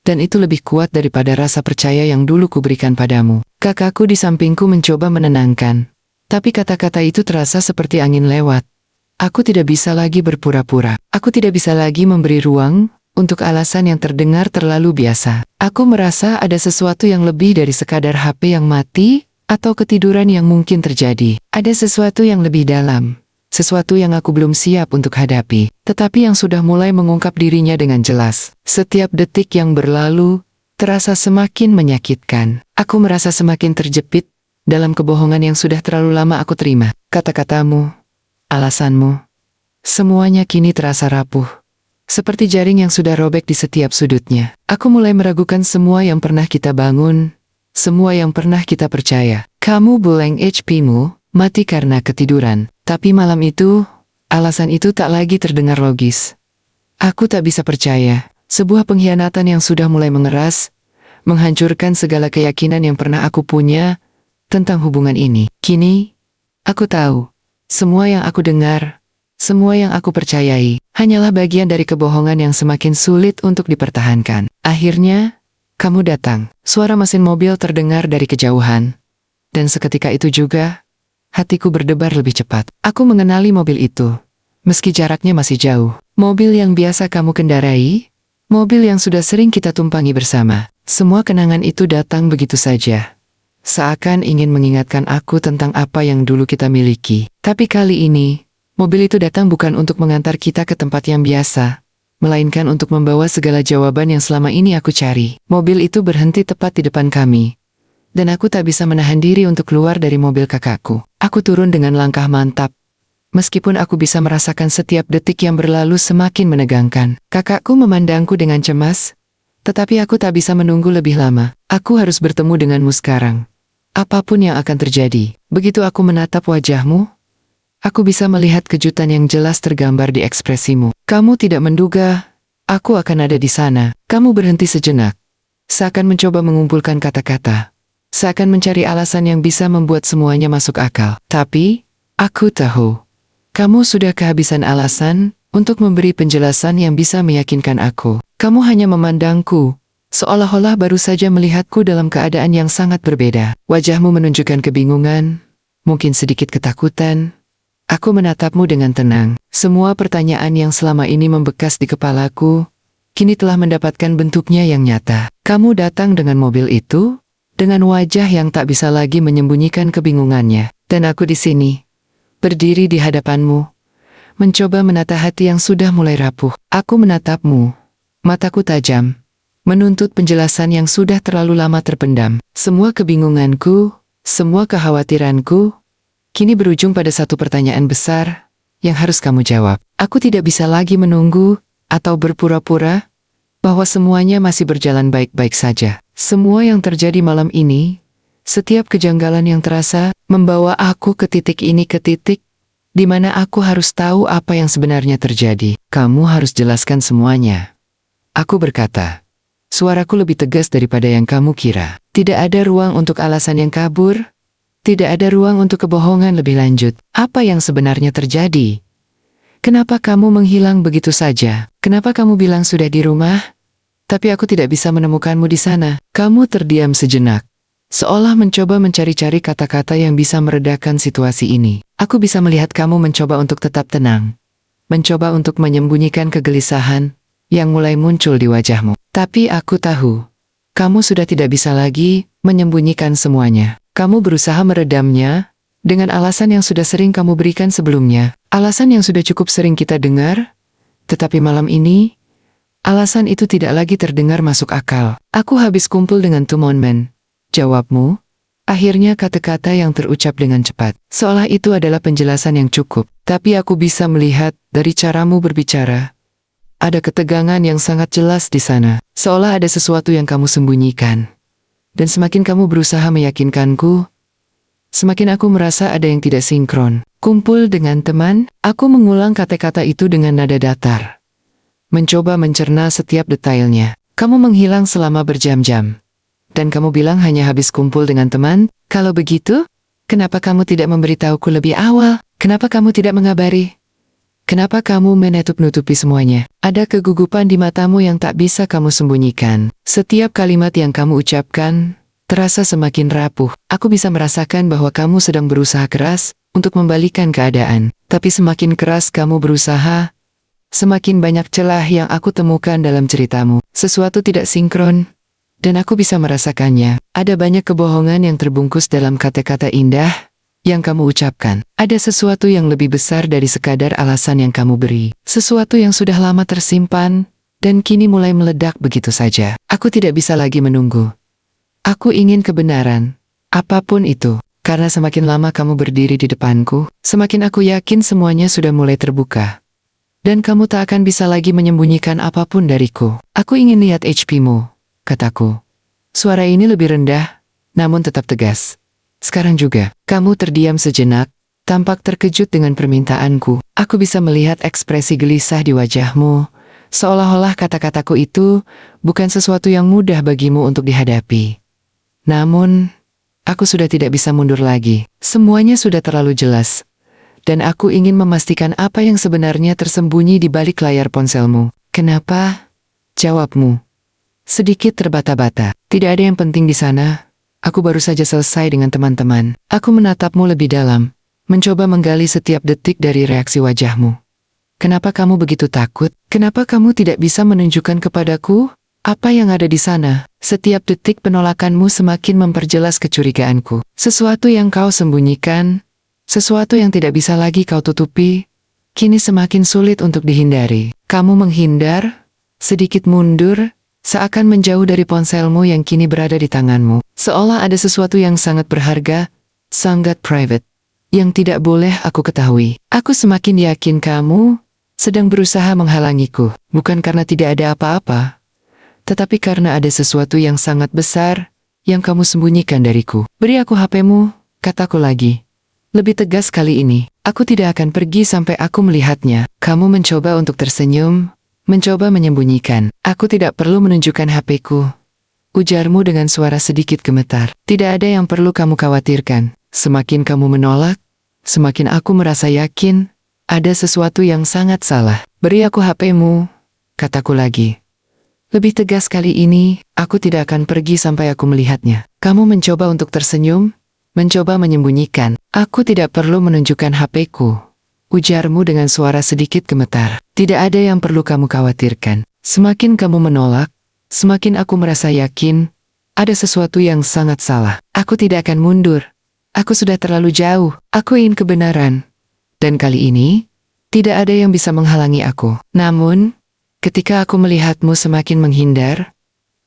dan itu lebih kuat daripada rasa percaya yang dulu kuberikan padamu. Kakakku di sampingku mencoba menenangkan, tapi kata-kata itu terasa seperti angin lewat. Aku tidak bisa lagi berpura-pura. Aku tidak bisa lagi memberi ruang untuk alasan yang terdengar terlalu biasa. Aku merasa ada sesuatu yang lebih dari sekadar HP yang mati atau ketiduran yang mungkin terjadi. Ada sesuatu yang lebih dalam. Sesuatu yang aku belum siap untuk hadapi, tetapi yang sudah mulai mengungkap dirinya dengan jelas. Setiap detik yang berlalu terasa semakin menyakitkan. Aku merasa semakin terjepit dalam kebohongan yang sudah terlalu lama aku terima. Kata-katamu, alasanmu, semuanya kini terasa rapuh. Seperti jaring yang sudah robek di setiap sudutnya. Aku mulai meragukan semua yang pernah kita bangun, semua yang pernah kita percaya. Kamu blank HP-mu mati karena ketiduran. Tapi malam itu, alasan itu tak lagi terdengar logis. Aku tak bisa percaya. Sebuah pengkhianatan yang sudah mulai mengeras, menghancurkan segala keyakinan yang pernah aku punya tentang hubungan ini. Kini, aku tahu, semua yang aku dengar, semua yang aku percayai, hanyalah bagian dari kebohongan yang semakin sulit untuk dipertahankan. Akhirnya, kamu datang. Suara mesin mobil terdengar dari kejauhan. Dan seketika itu juga, hatiku berdebar lebih cepat. Aku mengenali mobil itu. Meski jaraknya masih jauh. Mobil yang biasa kamu kendarai, mobil yang sudah sering kita tumpangi bersama. Semua kenangan itu datang begitu saja. Seakan ingin mengingatkan aku tentang apa yang dulu kita miliki. Tapi kali ini, mobil itu datang bukan untuk mengantar kita ke tempat yang biasa, melainkan untuk membawa segala jawaban yang selama ini aku cari. Mobil itu berhenti tepat di depan kami, dan aku tak bisa menahan diri untuk keluar dari mobil kakakku. Aku turun dengan langkah mantap, meskipun aku bisa merasakan setiap detik yang berlalu semakin menegangkan. Kakakku memandangku dengan cemas, tetapi aku tak bisa menunggu lebih lama. Aku harus bertemu denganmu sekarang. Apapun yang akan terjadi, begitu aku menatap wajahmu, aku bisa melihat kejutan yang jelas tergambar di ekspresimu. Kamu tidak menduga aku akan ada di sana. Kamu berhenti sejenak, seakan mencoba mengumpulkan kata-kata, seakan mencari alasan yang bisa membuat semuanya masuk akal. Tapi, aku tahu, kamu sudah kehabisan alasan untuk memberi penjelasan yang bisa meyakinkan aku. Kamu hanya memandangku, seolah-olah baru saja melihatku dalam keadaan yang sangat berbeda. Wajahmu menunjukkan kebingungan, mungkin sedikit ketakutan. Aku menatapmu dengan tenang. Semua pertanyaan yang selama ini membekas di kepalaku, kini telah mendapatkan bentuknya yang nyata. Kamu datang dengan mobil itu, dengan wajah yang tak bisa lagi menyembunyikan kebingungannya. Dan aku di sini, berdiri di hadapanmu, mencoba menata hati yang sudah mulai rapuh. Aku menatapmu, mataku tajam, menuntut penjelasan yang sudah terlalu lama terpendam. Semua kebingunganku, semua kekhawatiranku, kini berujung pada satu pertanyaan besar yang harus kamu jawab. Aku tidak bisa lagi menunggu atau berpura-pura bahwa semuanya masih berjalan baik-baik saja. Semua yang terjadi malam ini, setiap kejanggalan yang terasa, membawa aku ke titik ini, ke titik di mana aku harus tahu apa yang sebenarnya terjadi. Kamu harus jelaskan semuanya. Aku berkata, suaraku lebih tegas daripada yang kamu kira. Tidak ada ruang untuk alasan yang kabur. Tidak ada ruang untuk kebohongan lebih lanjut. Apa yang sebenarnya terjadi? Kenapa kamu menghilang begitu saja? Kenapa kamu bilang sudah di rumah, tapi aku tidak bisa menemukanmu di sana? Kamu terdiam sejenak, seolah mencoba mencari-cari kata-kata yang bisa meredakan situasi ini. Aku bisa melihat kamu mencoba untuk tetap tenang, mencoba untuk menyembunyikan kegelisahan yang mulai muncul di wajahmu. Tapi aku tahu, kamu sudah tidak bisa lagi menyembunyikan semuanya. Kamu berusaha meredamnya dengan alasan yang sudah sering kamu berikan sebelumnya, alasan yang sudah cukup sering kita dengar, tetapi malam ini, alasan itu tidak lagi terdengar masuk akal. Aku habis kumpul dengan Tumonmen, jawabmu. Akhirnya kata-kata yang terucap dengan cepat, seolah itu adalah penjelasan yang cukup. Tapi aku bisa melihat dari caramu berbicara, ada ketegangan yang sangat jelas di sana, seolah ada sesuatu yang kamu sembunyikan. Dan semakin kamu berusaha meyakinkanku, semakin aku merasa ada yang tidak sinkron. Kumpul dengan teman, aku mengulang kata-kata itu dengan nada datar. Mencoba mencerna setiap detailnya. Kamu menghilang selama berjam-jam. Dan kamu bilang hanya habis kumpul dengan teman. Kalau begitu, kenapa kamu tidak memberitahuku lebih awal? Kenapa kamu tidak mengabari? Kenapa kamu menutup-nutupi semuanya? Ada kegugupan di matamu yang tak bisa kamu sembunyikan. Setiap kalimat yang kamu ucapkan terasa semakin rapuh. Aku bisa merasakan bahwa kamu sedang berusaha keras untuk membalikan keadaan. Tapi semakin keras kamu berusaha, semakin banyak celah yang aku temukan dalam ceritamu. Sesuatu tidak sinkron, dan aku bisa merasakannya. Ada banyak kebohongan yang terbungkus dalam kata-kata indah yang kamu ucapkan. Ada sesuatu yang lebih besar dari sekadar alasan yang kamu beri. Sesuatu yang sudah lama tersimpan, dan kini mulai meledak begitu saja. Aku tidak bisa lagi menunggu. Aku ingin kebenaran, apapun itu. Karena semakin lama kamu berdiri di depanku, semakin aku yakin semuanya sudah mulai terbuka. Dan kamu tak akan bisa lagi menyembunyikan apapun dariku. Aku ingin lihat HP-mu, kataku. Suara ini lebih rendah, namun tetap tegas. Sekarang juga, kamu terdiam sejenak, tampak terkejut dengan permintaanku. Aku bisa melihat ekspresi gelisah di wajahmu, seolah-olah kata-kataku itu bukan sesuatu yang mudah bagimu untuk dihadapi. Namun, aku sudah tidak bisa mundur lagi. Semuanya sudah terlalu jelas. Dan aku ingin memastikan apa yang sebenarnya tersembunyi di balik layar ponselmu. Kenapa? Jawabmu. Sedikit terbata-bata. Tidak ada yang penting di sana. Aku baru saja selesai dengan teman-teman. Aku menatapmu lebih dalam, mencoba menggali setiap detik dari reaksi wajahmu. Kenapa kamu begitu takut? Kenapa kamu tidak bisa menunjukkan kepadaku apa yang ada di sana? Setiap detik penolakanmu semakin memperjelas kecurigaanku. Sesuatu yang kau sembunyikan, sesuatu yang tidak bisa lagi kau tutupi, kini semakin sulit untuk dihindari. Kamu menghindar, sedikit mundur, seakan menjauh dari ponselmu yang kini berada di tanganmu. Seolah ada sesuatu yang sangat berharga, sangat private, yang tidak boleh aku ketahui. Aku semakin yakin kamu sedang berusaha menghalangiku, bukan karena tidak ada apa-apa, tetapi karena ada sesuatu yang sangat besar yang kamu sembunyikan dariku. Beri aku HP-mu, kataku lagi. Lebih tegas kali ini, aku tidak akan pergi sampai aku melihatnya. Kamu mencoba untuk tersenyum, mencoba menyembunyikan. Aku tidak perlu menunjukkan HP-ku, ujarmu dengan suara sedikit gemetar. Tidak ada yang perlu kamu khawatirkan. Semakin kamu menolak, semakin aku merasa yakin ada sesuatu yang sangat salah. Beri aku HP-mu, kataku lagi. Lebih tegas kali ini, aku tidak akan pergi sampai aku melihatnya. Kamu mencoba untuk tersenyum, mencoba menyembunyikan. Aku tidak perlu menunjukkan HP-ku, ujarmu dengan suara sedikit gemetar. Tidak ada yang perlu kamu khawatirkan. Semakin kamu menolak, semakin aku merasa yakin ada sesuatu yang sangat salah. Aku tidak akan mundur. Aku sudah terlalu jauh. Aku ingin kebenaran. Dan kali ini, tidak ada yang bisa menghalangi aku. Namun, ketika aku melihatmu semakin menghindar,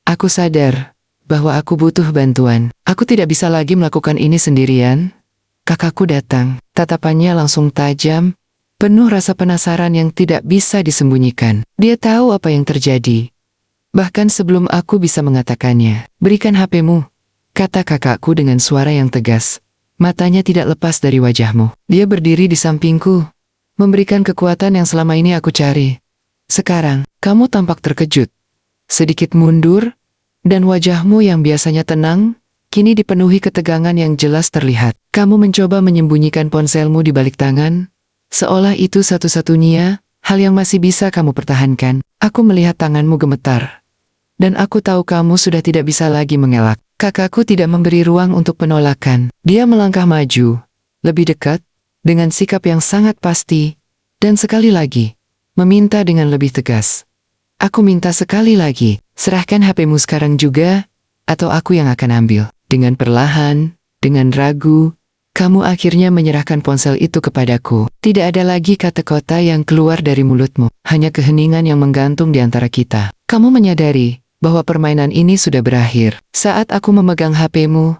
aku sadar bahwa aku butuh bantuan. Aku tidak bisa lagi melakukan ini sendirian. Kakakku datang, tatapannya langsung tajam, penuh rasa penasaran yang tidak bisa disembunyikan. Dia tahu apa yang terjadi. Bahkan sebelum aku bisa mengatakannya. Berikan HP-mu, kata kakakku dengan suara yang tegas. Matanya tidak lepas dari wajahmu. Dia berdiri di sampingku, memberikan kekuatan yang selama ini aku cari. Sekarang, kamu tampak terkejut, sedikit mundur, dan wajahmu yang biasanya tenang, kini dipenuhi ketegangan yang jelas terlihat. Kamu mencoba menyembunyikan ponselmu di balik tangan, seolah itu satu-satunya hal yang masih bisa kamu pertahankan. Aku melihat tanganmu gemetar, dan aku tahu kamu sudah tidak bisa lagi mengelak. Kakakku tidak memberi ruang untuk penolakan. Dia melangkah maju, lebih dekat, dengan sikap yang sangat pasti, dan sekali lagi, meminta dengan lebih tegas. Aku minta sekali lagi, serahkan HP-mu sekarang juga, atau aku yang akan ambil. Dengan perlahan, dengan ragu, kamu akhirnya menyerahkan ponsel itu kepadaku. Tidak ada lagi kata-kata yang keluar dari mulutmu, hanya keheningan yang menggantung di antara kita. Kamu menyadari bahwa permainan ini sudah berakhir. Saat aku memegang HP-mu,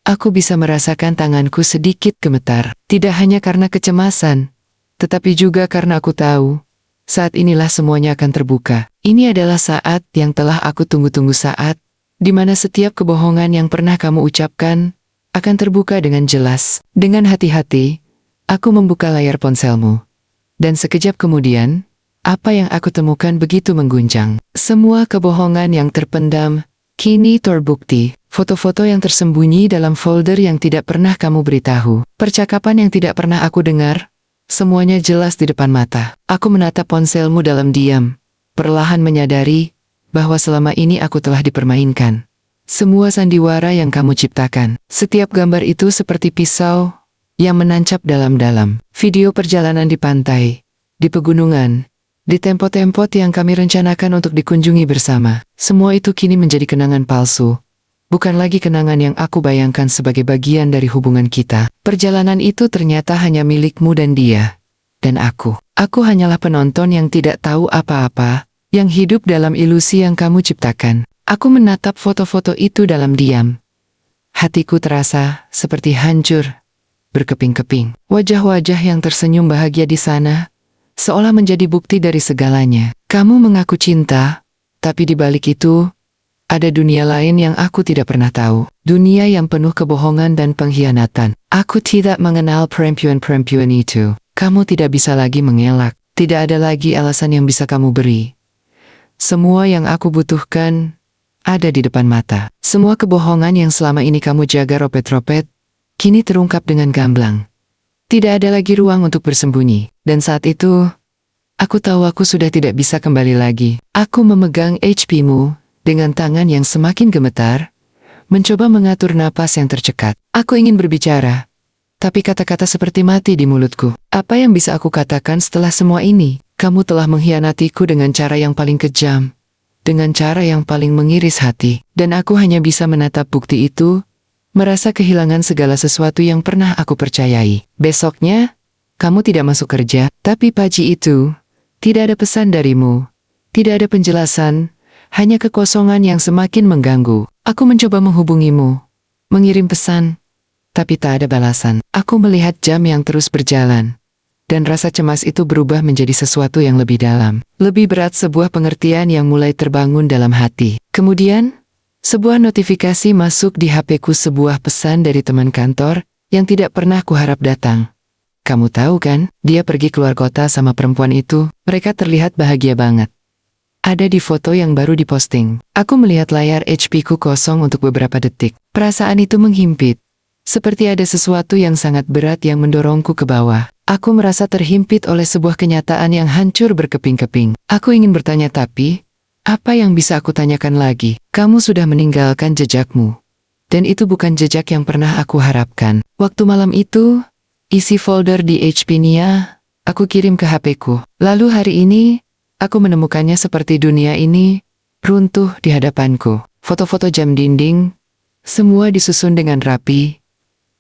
aku bisa merasakan tanganku sedikit gemetar. Tidak hanya karena kecemasan, tetapi juga karena aku tahu saat inilah semuanya akan terbuka. Ini adalah saat yang telah aku tunggu-tunggu, saat di mana setiap kebohongan yang pernah kamu ucapkan akan terbuka dengan jelas. Dengan hati-hati, Aku membuka layar ponselmu. Dan sekejap kemudian, apa yang aku temukan begitu mengguncang. Semua kebohongan yang terpendam, kini terbukti. Foto-foto yang tersembunyi dalam folder yang tidak pernah kamu beritahu. Percakapan yang tidak pernah aku dengar. Semuanya jelas di depan mata. Aku menatap ponselmu dalam diam. Perlahan menyadari bahwa selama ini aku telah dipermainkan. Semua sandiwara yang kamu ciptakan. Setiap gambar itu seperti pisau yang menancap dalam-dalam. Video perjalanan di pantai, di pegunungan, di tempat-tempat yang kami rencanakan untuk dikunjungi bersama. Semua itu kini menjadi kenangan palsu. Bukan lagi kenangan yang aku bayangkan sebagai bagian dari hubungan kita. Perjalanan itu ternyata hanya milikmu dan dia. Dan aku. Aku hanyalah penonton yang tidak tahu apa-apa, yang hidup dalam ilusi yang kamu ciptakan. Aku menatap foto-foto itu dalam diam. Hatiku terasa seperti hancur, berkeping-keping. Wajah-wajah yang tersenyum bahagia di sana, seolah menjadi bukti dari segalanya. Kamu mengaku cinta, tapi di balik itu, ada dunia lain yang aku tidak pernah tahu. Dunia yang penuh kebohongan dan pengkhianatan. Aku tidak mengenal perempuan-perempuan itu. Kamu tidak bisa lagi mengelak. Tidak ada lagi alasan yang bisa kamu beri. Semua yang aku butuhkan ada di depan mata. Semua kebohongan yang selama ini kamu jaga ropet-ropet, kini terungkap dengan gamblang. Tidak ada lagi ruang untuk bersembunyi. Dan saat itu, aku tahu aku sudah tidak bisa kembali lagi. Aku memegang HP-mu dengan tangan yang semakin gemetar, mencoba mengatur napas yang tercekat. Aku ingin berbicara, tapi kata-kata seperti mati di mulutku. Apa yang bisa aku katakan setelah semua ini? Kamu telah mengkhianatiku dengan cara yang paling kejam, dengan cara yang paling mengiris hati. Dan aku hanya bisa menatap bukti itu, merasa kehilangan segala sesuatu yang pernah aku percayai. Besoknya, kamu tidak masuk kerja, tapi pagi itu, tidak ada pesan darimu, tidak ada penjelasan, hanya kekosongan yang semakin mengganggu. Aku mencoba menghubungimu, mengirim pesan, tapi tak ada balasan. Aku melihat jam yang terus berjalan, dan rasa cemas itu berubah menjadi sesuatu yang lebih dalam. Lebih berat, sebuah pengertian yang mulai terbangun dalam hati. Kemudian, sebuah notifikasi masuk di HP-ku, sebuah pesan dari teman kantor yang tidak pernah kuharap datang. Kamu tahu kan, dia pergi keluar kota sama perempuan itu. Mereka terlihat bahagia banget. Ada di foto yang baru diposting. Aku melihat layar HP-ku kosong untuk beberapa detik. Perasaan itu menghimpit. Seperti ada sesuatu yang sangat berat yang mendorongku ke bawah. Aku merasa terhimpit oleh sebuah kenyataan yang hancur berkeping-keping. Aku ingin bertanya, tapi apa yang bisa aku tanyakan lagi? Kamu sudah meninggalkan jejakmu. Dan itu bukan jejak yang pernah aku harapkan. Waktu malam itu, isi folder di HP Nia, aku kirim ke HP-ku. Lalu hari ini, aku menemukannya seperti dunia ini runtuh di hadapanku. Foto-foto jam dinding, semua disusun dengan rapi,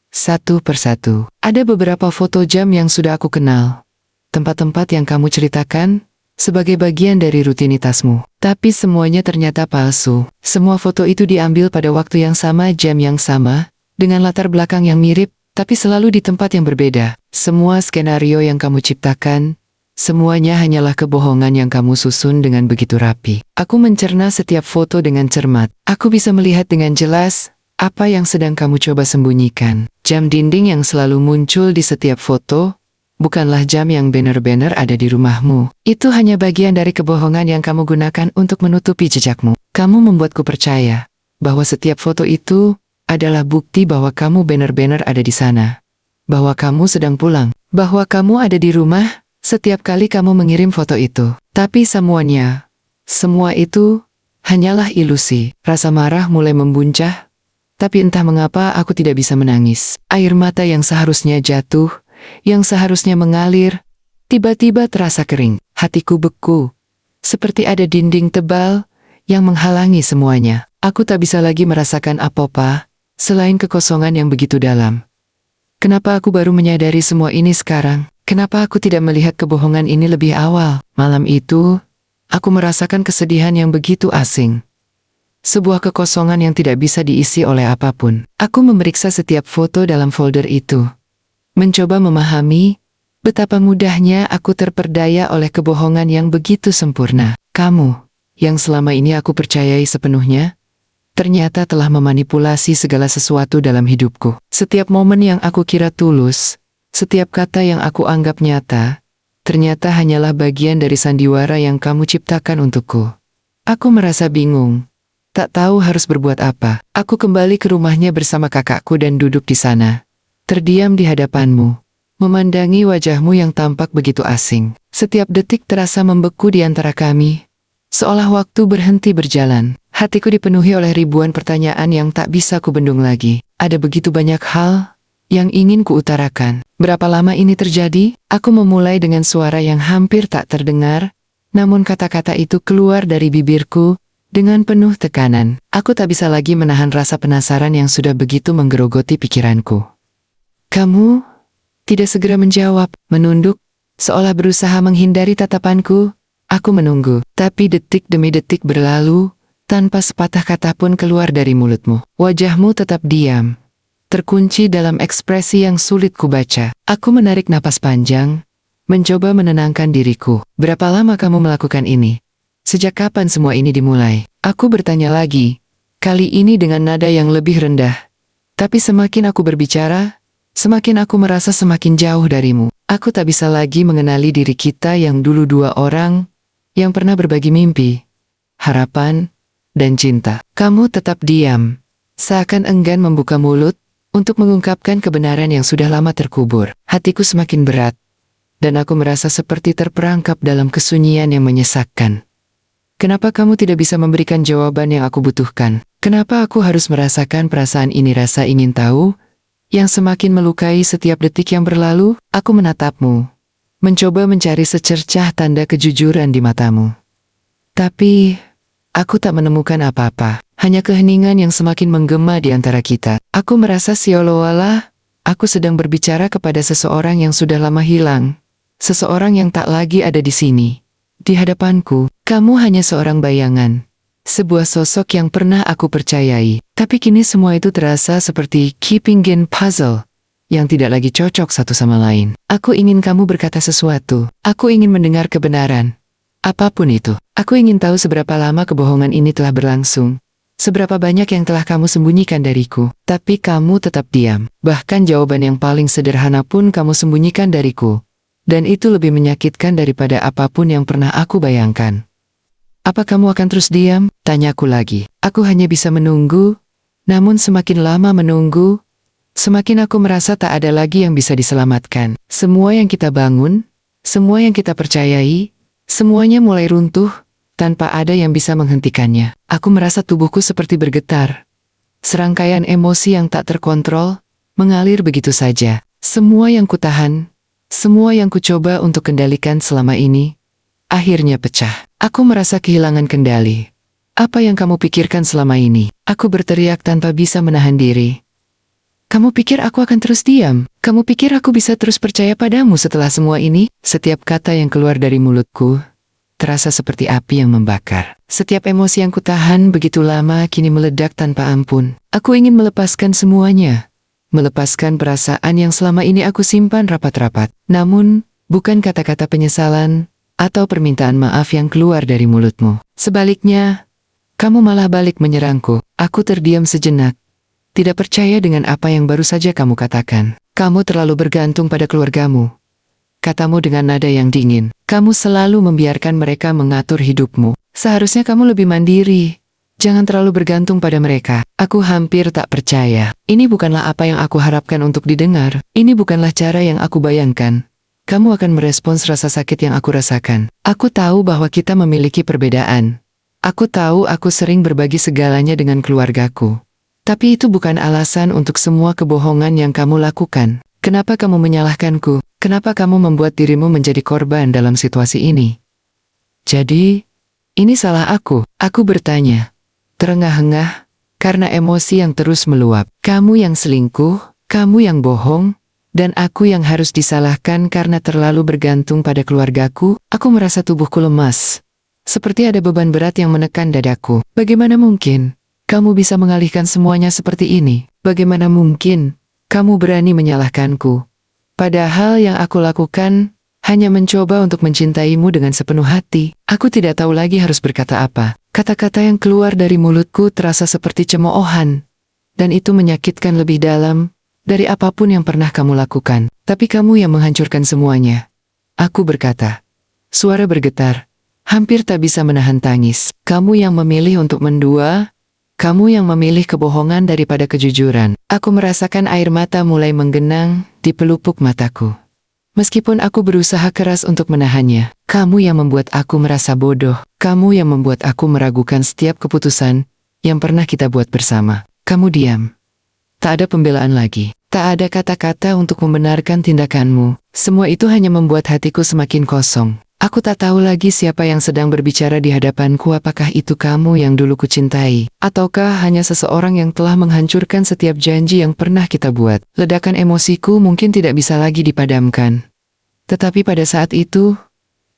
satu persatu. Ada beberapa foto jam yang sudah aku kenal. Tempat-tempat yang kamu ceritakan sebagai bagian dari rutinitasmu. Tapi semuanya ternyata palsu. Semua foto itu diambil pada waktu yang sama, jam yang sama, dengan latar belakang yang mirip, tapi selalu di tempat yang berbeda. Semua skenario yang kamu ciptakan, semuanya hanyalah kebohongan yang kamu susun dengan begitu rapi. Aku mencerna setiap foto dengan cermat. Aku bisa melihat dengan jelas apa yang sedang kamu coba sembunyikan. Jam dinding yang selalu muncul di setiap foto bukanlah jam yang benar-benar ada di rumahmu. Itu hanya bagian dari kebohongan yang kamu gunakan untuk menutupi jejakmu. Kamu membuatku percaya bahwa setiap foto itu adalah bukti bahwa kamu benar-benar ada di sana. Bahwa kamu sedang pulang. Bahwa kamu ada di rumah setiap kali kamu mengirim foto itu. Tapi semua itu hanyalah ilusi. Rasa marah mulai membuncah, tapi entah mengapa aku tidak bisa menangis. Air mata yang seharusnya jatuh, yang seharusnya mengalir, tiba-tiba terasa kering. Hatiku beku, seperti ada dinding tebal yang menghalangi semuanya. Aku tak bisa lagi merasakan apa-apa selain kekosongan yang begitu dalam. Kenapa aku baru menyadari semua ini sekarang? Kenapa aku tidak melihat kebohongan ini lebih awal? Malam itu, aku merasakan kesedihan yang begitu asing. Sebuah kekosongan yang tidak bisa diisi oleh apapun. Aku memeriksa setiap foto dalam folder itu. Mencoba memahami betapa mudahnya aku terperdaya oleh kebohongan yang begitu sempurna. Kamu, yang selama ini aku percayai sepenuhnya, ternyata telah memanipulasi segala sesuatu dalam hidupku. Setiap momen yang aku kira tulus, Setiap kata yang aku anggap nyata, ternyata hanyalah bagian dari sandiwara yang kamu ciptakan untukku. Aku merasa bingung, tak tahu harus berbuat apa. Aku kembali ke rumahnya bersama kakakku dan duduk di sana, terdiam di hadapanmu, memandangi wajahmu yang tampak begitu asing. Setiap detik terasa membeku di antara kami, seolah waktu berhenti berjalan. Hatiku dipenuhi oleh ribuan pertanyaan yang tak bisa kubendung lagi. Ada begitu banyak hal yang ingin kuutarakan. Berapa lama ini terjadi? Aku memulai dengan suara yang hampir tak terdengar, namun kata-kata itu keluar dari bibirku dengan penuh tekanan. Aku tak bisa lagi menahan rasa penasaran yang sudah begitu menggerogoti pikiranku. Kamu tidak segera menjawab, menunduk, seolah berusaha menghindari tatapanku. Aku menunggu, tapi detik demi detik berlalu, tanpa sepatah kata pun keluar dari mulutmu. Wajahmu tetap diam, terkunci dalam ekspresi yang sulit kubaca. Aku menarik napas panjang, mencoba menenangkan diriku. Berapa lama kamu melakukan ini? Sejak kapan semua ini dimulai? Aku bertanya lagi, kali ini dengan nada yang lebih rendah. Tapi semakin aku berbicara, semakin aku merasa semakin jauh darimu. Aku tak bisa lagi mengenali diri kita yang dulu dua orang, yang pernah berbagi mimpi, harapan, dan cinta. Kamu tetap diam, seakan enggan membuka mulut untuk mengungkapkan kebenaran yang sudah lama terkubur. Hatiku semakin berat, dan aku merasa seperti terperangkap dalam kesunyian yang menyesakkan. Kenapa kamu tidak bisa memberikan jawaban yang aku butuhkan? Kenapa aku harus merasakan perasaan ini, rasa ingin tahu, yang semakin melukai setiap detik yang berlalu? Aku menatapmu, mencoba mencari secercah tanda kejujuran di matamu. Tapi aku tak menemukan apa-apa, hanya keheningan yang semakin menggema di antara kita. Aku merasa seolah-olah aku sedang berbicara kepada seseorang yang sudah lama hilang, seseorang yang tak lagi ada di sini, di hadapanku. Kamu hanya seorang bayangan, sebuah sosok yang pernah aku percayai. Tapi kini semua itu terasa seperti keeping game puzzle yang tidak lagi cocok satu sama lain. Aku ingin kamu berkata sesuatu. Aku ingin mendengar kebenaran. Apapun itu. Aku ingin tahu seberapa lama kebohongan ini telah berlangsung. Seberapa banyak yang telah kamu sembunyikan dariku. Tapi kamu tetap diam. Bahkan jawaban yang paling sederhana pun kamu sembunyikan dariku. Dan itu lebih menyakitkan daripada apapun yang pernah aku bayangkan. Apa kamu akan terus diam? Tanyaku lagi. Aku hanya bisa menunggu. Namun semakin lama menunggu, semakin aku merasa tak ada lagi yang bisa diselamatkan. Semua yang kita bangun, semua yang kita percayai, semuanya mulai runtuh, tanpa ada yang bisa menghentikannya. Aku merasa tubuhku seperti bergetar. Serangkaian emosi yang tak terkontrol, mengalir begitu saja. Semua yang kutahan, semua yang kucoba untuk kendalikan selama ini, akhirnya pecah. Aku merasa kehilangan kendali. Apa yang kamu pikirkan selama ini? Aku berteriak tanpa bisa menahan diri. Kamu pikir aku akan terus diam? Kamu pikir aku bisa terus percaya padamu setelah semua ini? Setiap kata yang keluar dari mulutku terasa seperti api yang membakar. Setiap emosi yang kutahan begitu lama kini meledak tanpa ampun. Aku ingin melepaskan semuanya. Melepaskan perasaan yang selama ini aku simpan rapat-rapat. Namun, bukan kata-kata penyesalan atau permintaan maaf yang keluar dari mulutmu. Sebaliknya, kamu malah balik menyerangku. Aku terdiam sejenak, tidak percaya dengan apa yang baru saja kamu katakan. Kamu terlalu bergantung pada keluargamu. Katamu dengan nada yang dingin. Kamu selalu membiarkan mereka mengatur hidupmu. Seharusnya kamu lebih mandiri. Jangan terlalu bergantung pada mereka. Aku hampir tak percaya. Ini bukanlah apa yang aku harapkan untuk didengar. Ini bukanlah cara yang aku bayangkan. Kamu akan merespons rasa sakit yang aku rasakan. Aku tahu bahwa kita memiliki perbedaan. Aku tahu aku sering berbagi segalanya dengan keluargaku. Tapi itu bukan alasan untuk semua kebohongan yang kamu lakukan. Kenapa kamu menyalahkanku? Kenapa kamu membuat dirimu menjadi korban dalam situasi ini? Jadi, ini salah aku. Aku bertanya, terengah-engah, karena emosi yang terus meluap. Kamu yang selingkuh, kamu yang bohong, dan aku yang harus disalahkan karena terlalu bergantung pada keluargaku. Aku merasa tubuhku lemas. Seperti ada beban berat yang menekan dadaku. Bagaimana mungkin kamu bisa mengalihkan semuanya seperti ini? Bagaimana mungkin kamu berani menyalahkanku? Padahal yang aku lakukan hanya mencoba untuk mencintaimu dengan sepenuh hati. Aku tidak tahu lagi harus berkata apa. Kata-kata yang keluar dari mulutku terasa seperti cemoohan. Dan itu menyakitkan lebih dalam dari apapun yang pernah kamu lakukan. Tapi kamu yang menghancurkan semuanya. Aku berkata. Suara bergetar. Hampir tak bisa menahan tangis. Kamu yang memilih untuk mendua. Kamu yang memilih kebohongan daripada kejujuran. Aku merasakan air mata mulai menggenang di pelupuk mataku. Meskipun aku berusaha keras untuk menahannya, kamu yang membuat aku merasa bodoh. Kamu yang membuat aku meragukan setiap keputusan yang pernah kita buat bersama. Kamu diam. Tak ada pembelaan lagi. Tak ada kata-kata untuk membenarkan tindakanmu. Semua itu hanya membuat hatiku semakin kosong. Aku tak tahu lagi siapa yang sedang berbicara di hadapanku, apakah itu kamu yang dulu kucintai, ataukah hanya seseorang yang telah menghancurkan setiap janji yang pernah kita buat. Ledakan emosiku mungkin tidak bisa lagi dipadamkan. Tetapi pada saat itu,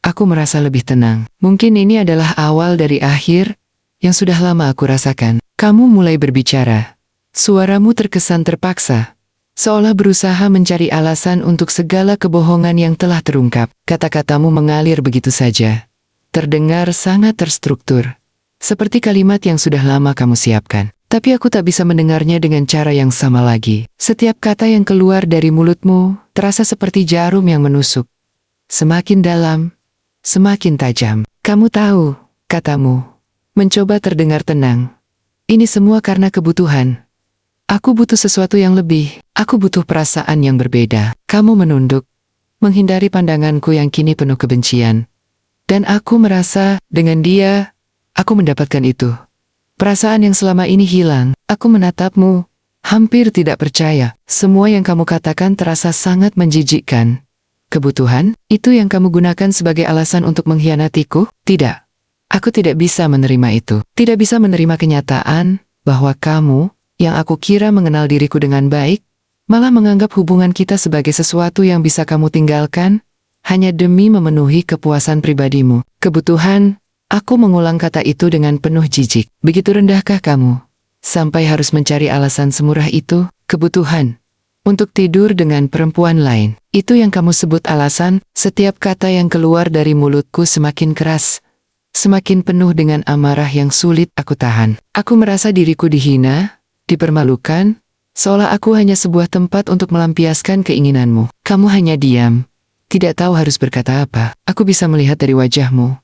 aku merasa lebih tenang. Mungkin ini adalah awal dari akhir yang sudah lama aku rasakan. Kamu mulai berbicara. Suaramu terkesan terpaksa. Seolah berusaha mencari alasan untuk segala kebohongan yang telah terungkap. Kata-katamu mengalir begitu saja. Terdengar sangat terstruktur. Seperti kalimat yang sudah lama kamu siapkan. Tapi aku tak bisa mendengarnya dengan cara yang sama lagi. Setiap kata yang keluar dari mulutmu terasa seperti jarum yang menusuk. Semakin dalam, semakin tajam. Kamu tahu, katamu, mencoba terdengar tenang. Ini semua karena kebutuhan. Aku butuh sesuatu yang lebih. Aku butuh perasaan yang berbeda. Kamu menunduk, menghindari pandanganku yang kini penuh kebencian. Dan aku merasa, dengan dia, aku mendapatkan itu. Perasaan yang selama ini hilang. Aku menatapmu, hampir tidak percaya. Semua yang kamu katakan terasa sangat menjijikkan. Kebutuhan, itu yang kamu gunakan sebagai alasan untuk mengkhianatiku? Tidak. Aku tidak bisa menerima itu. Tidak bisa menerima kenyataan bahwa kamu, yang aku kira mengenal diriku dengan baik, malah menganggap hubungan kita sebagai sesuatu yang bisa kamu tinggalkan, hanya demi memenuhi kepuasan pribadimu. Kebutuhan. Aku mengulang kata itu dengan penuh jijik. Begitu rendahkah kamu? Sampai harus mencari alasan semurah itu, kebutuhan. Untuk tidur dengan perempuan lain. Itu yang kamu sebut alasan. Setiap kata yang keluar dari mulutku semakin keras. Semakin penuh dengan amarah yang sulit aku tahan. Aku merasa diriku dihina, dipermalukan, seolah aku hanya sebuah tempat untuk melampiaskan keinginanmu. Kamu hanya diam. Tidak tahu harus berkata apa. Aku bisa melihat dari wajahmu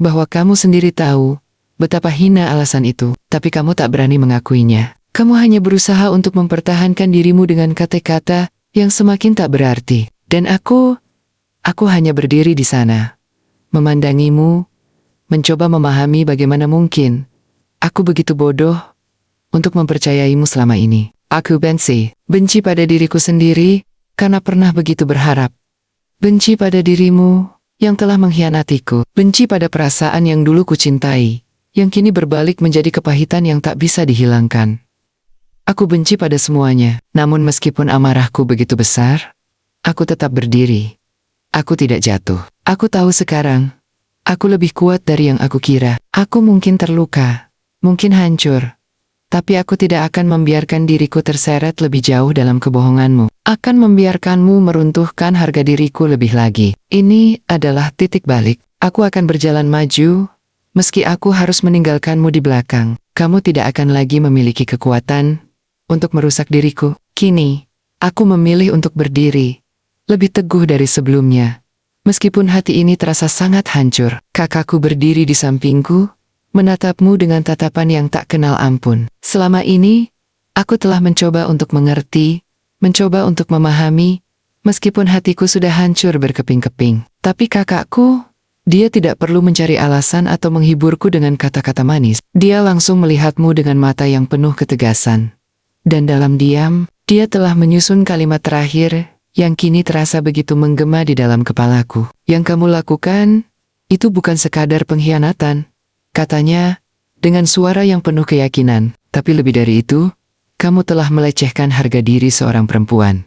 bahwa kamu sendiri tahu betapa hina alasan itu, tapi kamu tak berani mengakuinya. Kamu hanya berusaha untuk mempertahankan dirimu dengan kata-kata yang semakin tak berarti. Dan aku hanya berdiri di sana, memandangimu, mencoba memahami bagaimana mungkin aku begitu bodoh untuk mempercayaimu selama ini. Aku benci pada diriku sendiri karena pernah begitu berharap. Benci pada dirimu yang telah mengkhianatiku. Benci pada perasaan yang dulu kucintai, yang kini berbalik menjadi kepahitan yang tak bisa dihilangkan. Aku benci pada semuanya, namun meskipun amarahku begitu besar, aku tetap berdiri. Aku tidak jatuh. Aku tahu sekarang, aku lebih kuat dari yang aku kira. Aku mungkin terluka, mungkin hancur, tapi aku tidak akan membiarkan diriku terseret lebih jauh dalam kebohonganmu. Akan membiarkanmu meruntuhkan harga diriku lebih lagi. Ini adalah titik balik. Aku akan berjalan maju, meski aku harus meninggalkanmu di belakang. Kamu tidak akan lagi memiliki kekuatan untuk merusak diriku. Kini, aku memilih untuk berdiri, lebih teguh dari sebelumnya. Meskipun hati ini terasa sangat hancur, kakakku berdiri di sampingku, menatapmu dengan tatapan yang tak kenal ampun. Selama ini, aku telah mencoba untuk mengerti, mencoba untuk memahami, meskipun hatiku sudah hancur berkeping-keping. Tapi kakakku, dia tidak perlu mencari alasan atau menghiburku dengan kata-kata manis. Dia langsung melihatmu dengan mata yang penuh ketegasan. Dan dalam diam, dia telah menyusun kalimat terakhir yang kini terasa begitu menggema di dalam kepalaku. Yang kamu lakukan, itu bukan sekadar pengkhianatan, katanya, dengan suara yang penuh keyakinan. Tapi lebih dari itu, kamu telah melecehkan harga diri seorang perempuan.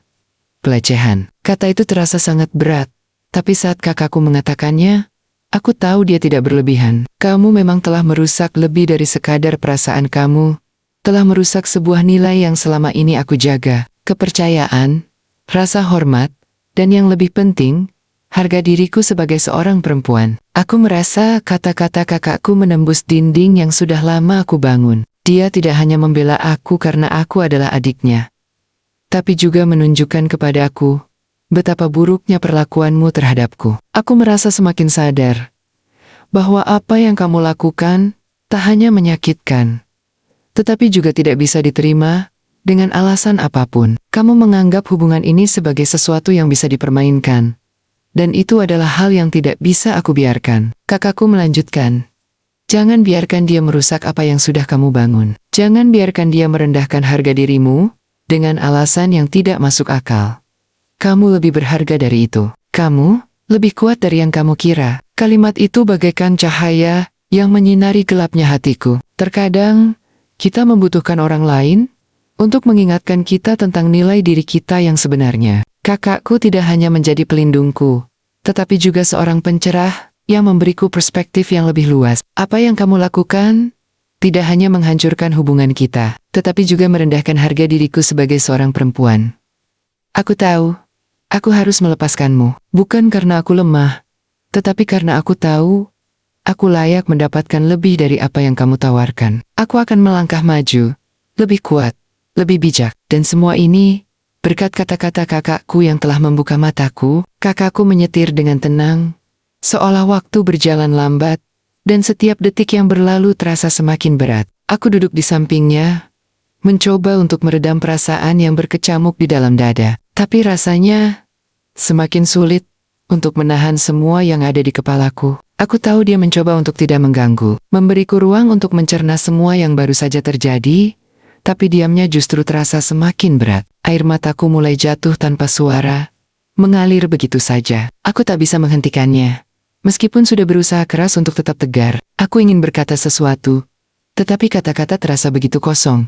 Pelecehan. Kata itu terasa sangat berat, tapi saat kakakku mengatakannya, aku tahu dia tidak berlebihan. Kamu memang telah merusak lebih dari sekadar perasaan kamu, telah merusak sebuah nilai yang selama ini aku jaga, kepercayaan, rasa hormat, dan yang lebih penting, harga diriku sebagai seorang perempuan. Aku merasa kata-kata kakakku menembus dinding yang sudah lama aku bangun. Dia tidak hanya membela aku karena aku adalah adiknya, tapi juga menunjukkan kepadaku betapa buruknya perlakuanmu terhadapku. Aku merasa semakin sadar bahwa apa yang kamu lakukan tak hanya menyakitkan, tetapi juga tidak bisa diterima dengan alasan apapun. Kamu menganggap hubungan ini sebagai sesuatu yang bisa dipermainkan, dan itu adalah hal yang tidak bisa aku biarkan. Kakakku melanjutkan, jangan biarkan dia merusak apa yang sudah kamu bangun. Jangan biarkan dia merendahkan harga dirimu dengan alasan yang tidak masuk akal. Kamu lebih berharga dari itu. Kamu lebih kuat dari yang kamu kira. Kalimat itu bagaikan cahaya yang menyinari gelapnya hatiku. Terkadang, kita membutuhkan orang lain untuk mengingatkan kita tentang nilai diri kita yang sebenarnya. Kakakku tidak hanya menjadi pelindungku, tetapi juga seorang pencerah yang memberiku perspektif yang lebih luas. Apa yang kamu lakukan tidak hanya menghancurkan hubungan kita, tetapi juga merendahkan harga diriku sebagai seorang perempuan. Aku tahu, aku harus melepaskanmu, bukan karena aku lemah, tetapi karena aku tahu, aku layak mendapatkan lebih dari apa yang kamu tawarkan. Aku akan melangkah maju, lebih kuat, lebih bijak, dan semua ini berkat kata-kata kakakku yang telah membuka mataku. Kakakku menyetir dengan tenang, seolah waktu berjalan lambat, dan setiap detik yang berlalu terasa semakin berat. Aku duduk di sampingnya, mencoba untuk meredam perasaan yang berkecamuk di dalam dada. Tapi rasanya semakin sulit untuk menahan semua yang ada di kepalaku. Aku tahu dia mencoba untuk tidak mengganggu, memberiku ruang untuk mencerna semua yang baru saja terjadi, tapi diamnya justru terasa semakin berat. Air mataku mulai jatuh tanpa suara, mengalir begitu saja. Aku tak bisa menghentikannya. Meskipun sudah berusaha keras untuk tetap tegar, aku ingin berkata sesuatu, tetapi kata-kata terasa begitu kosong.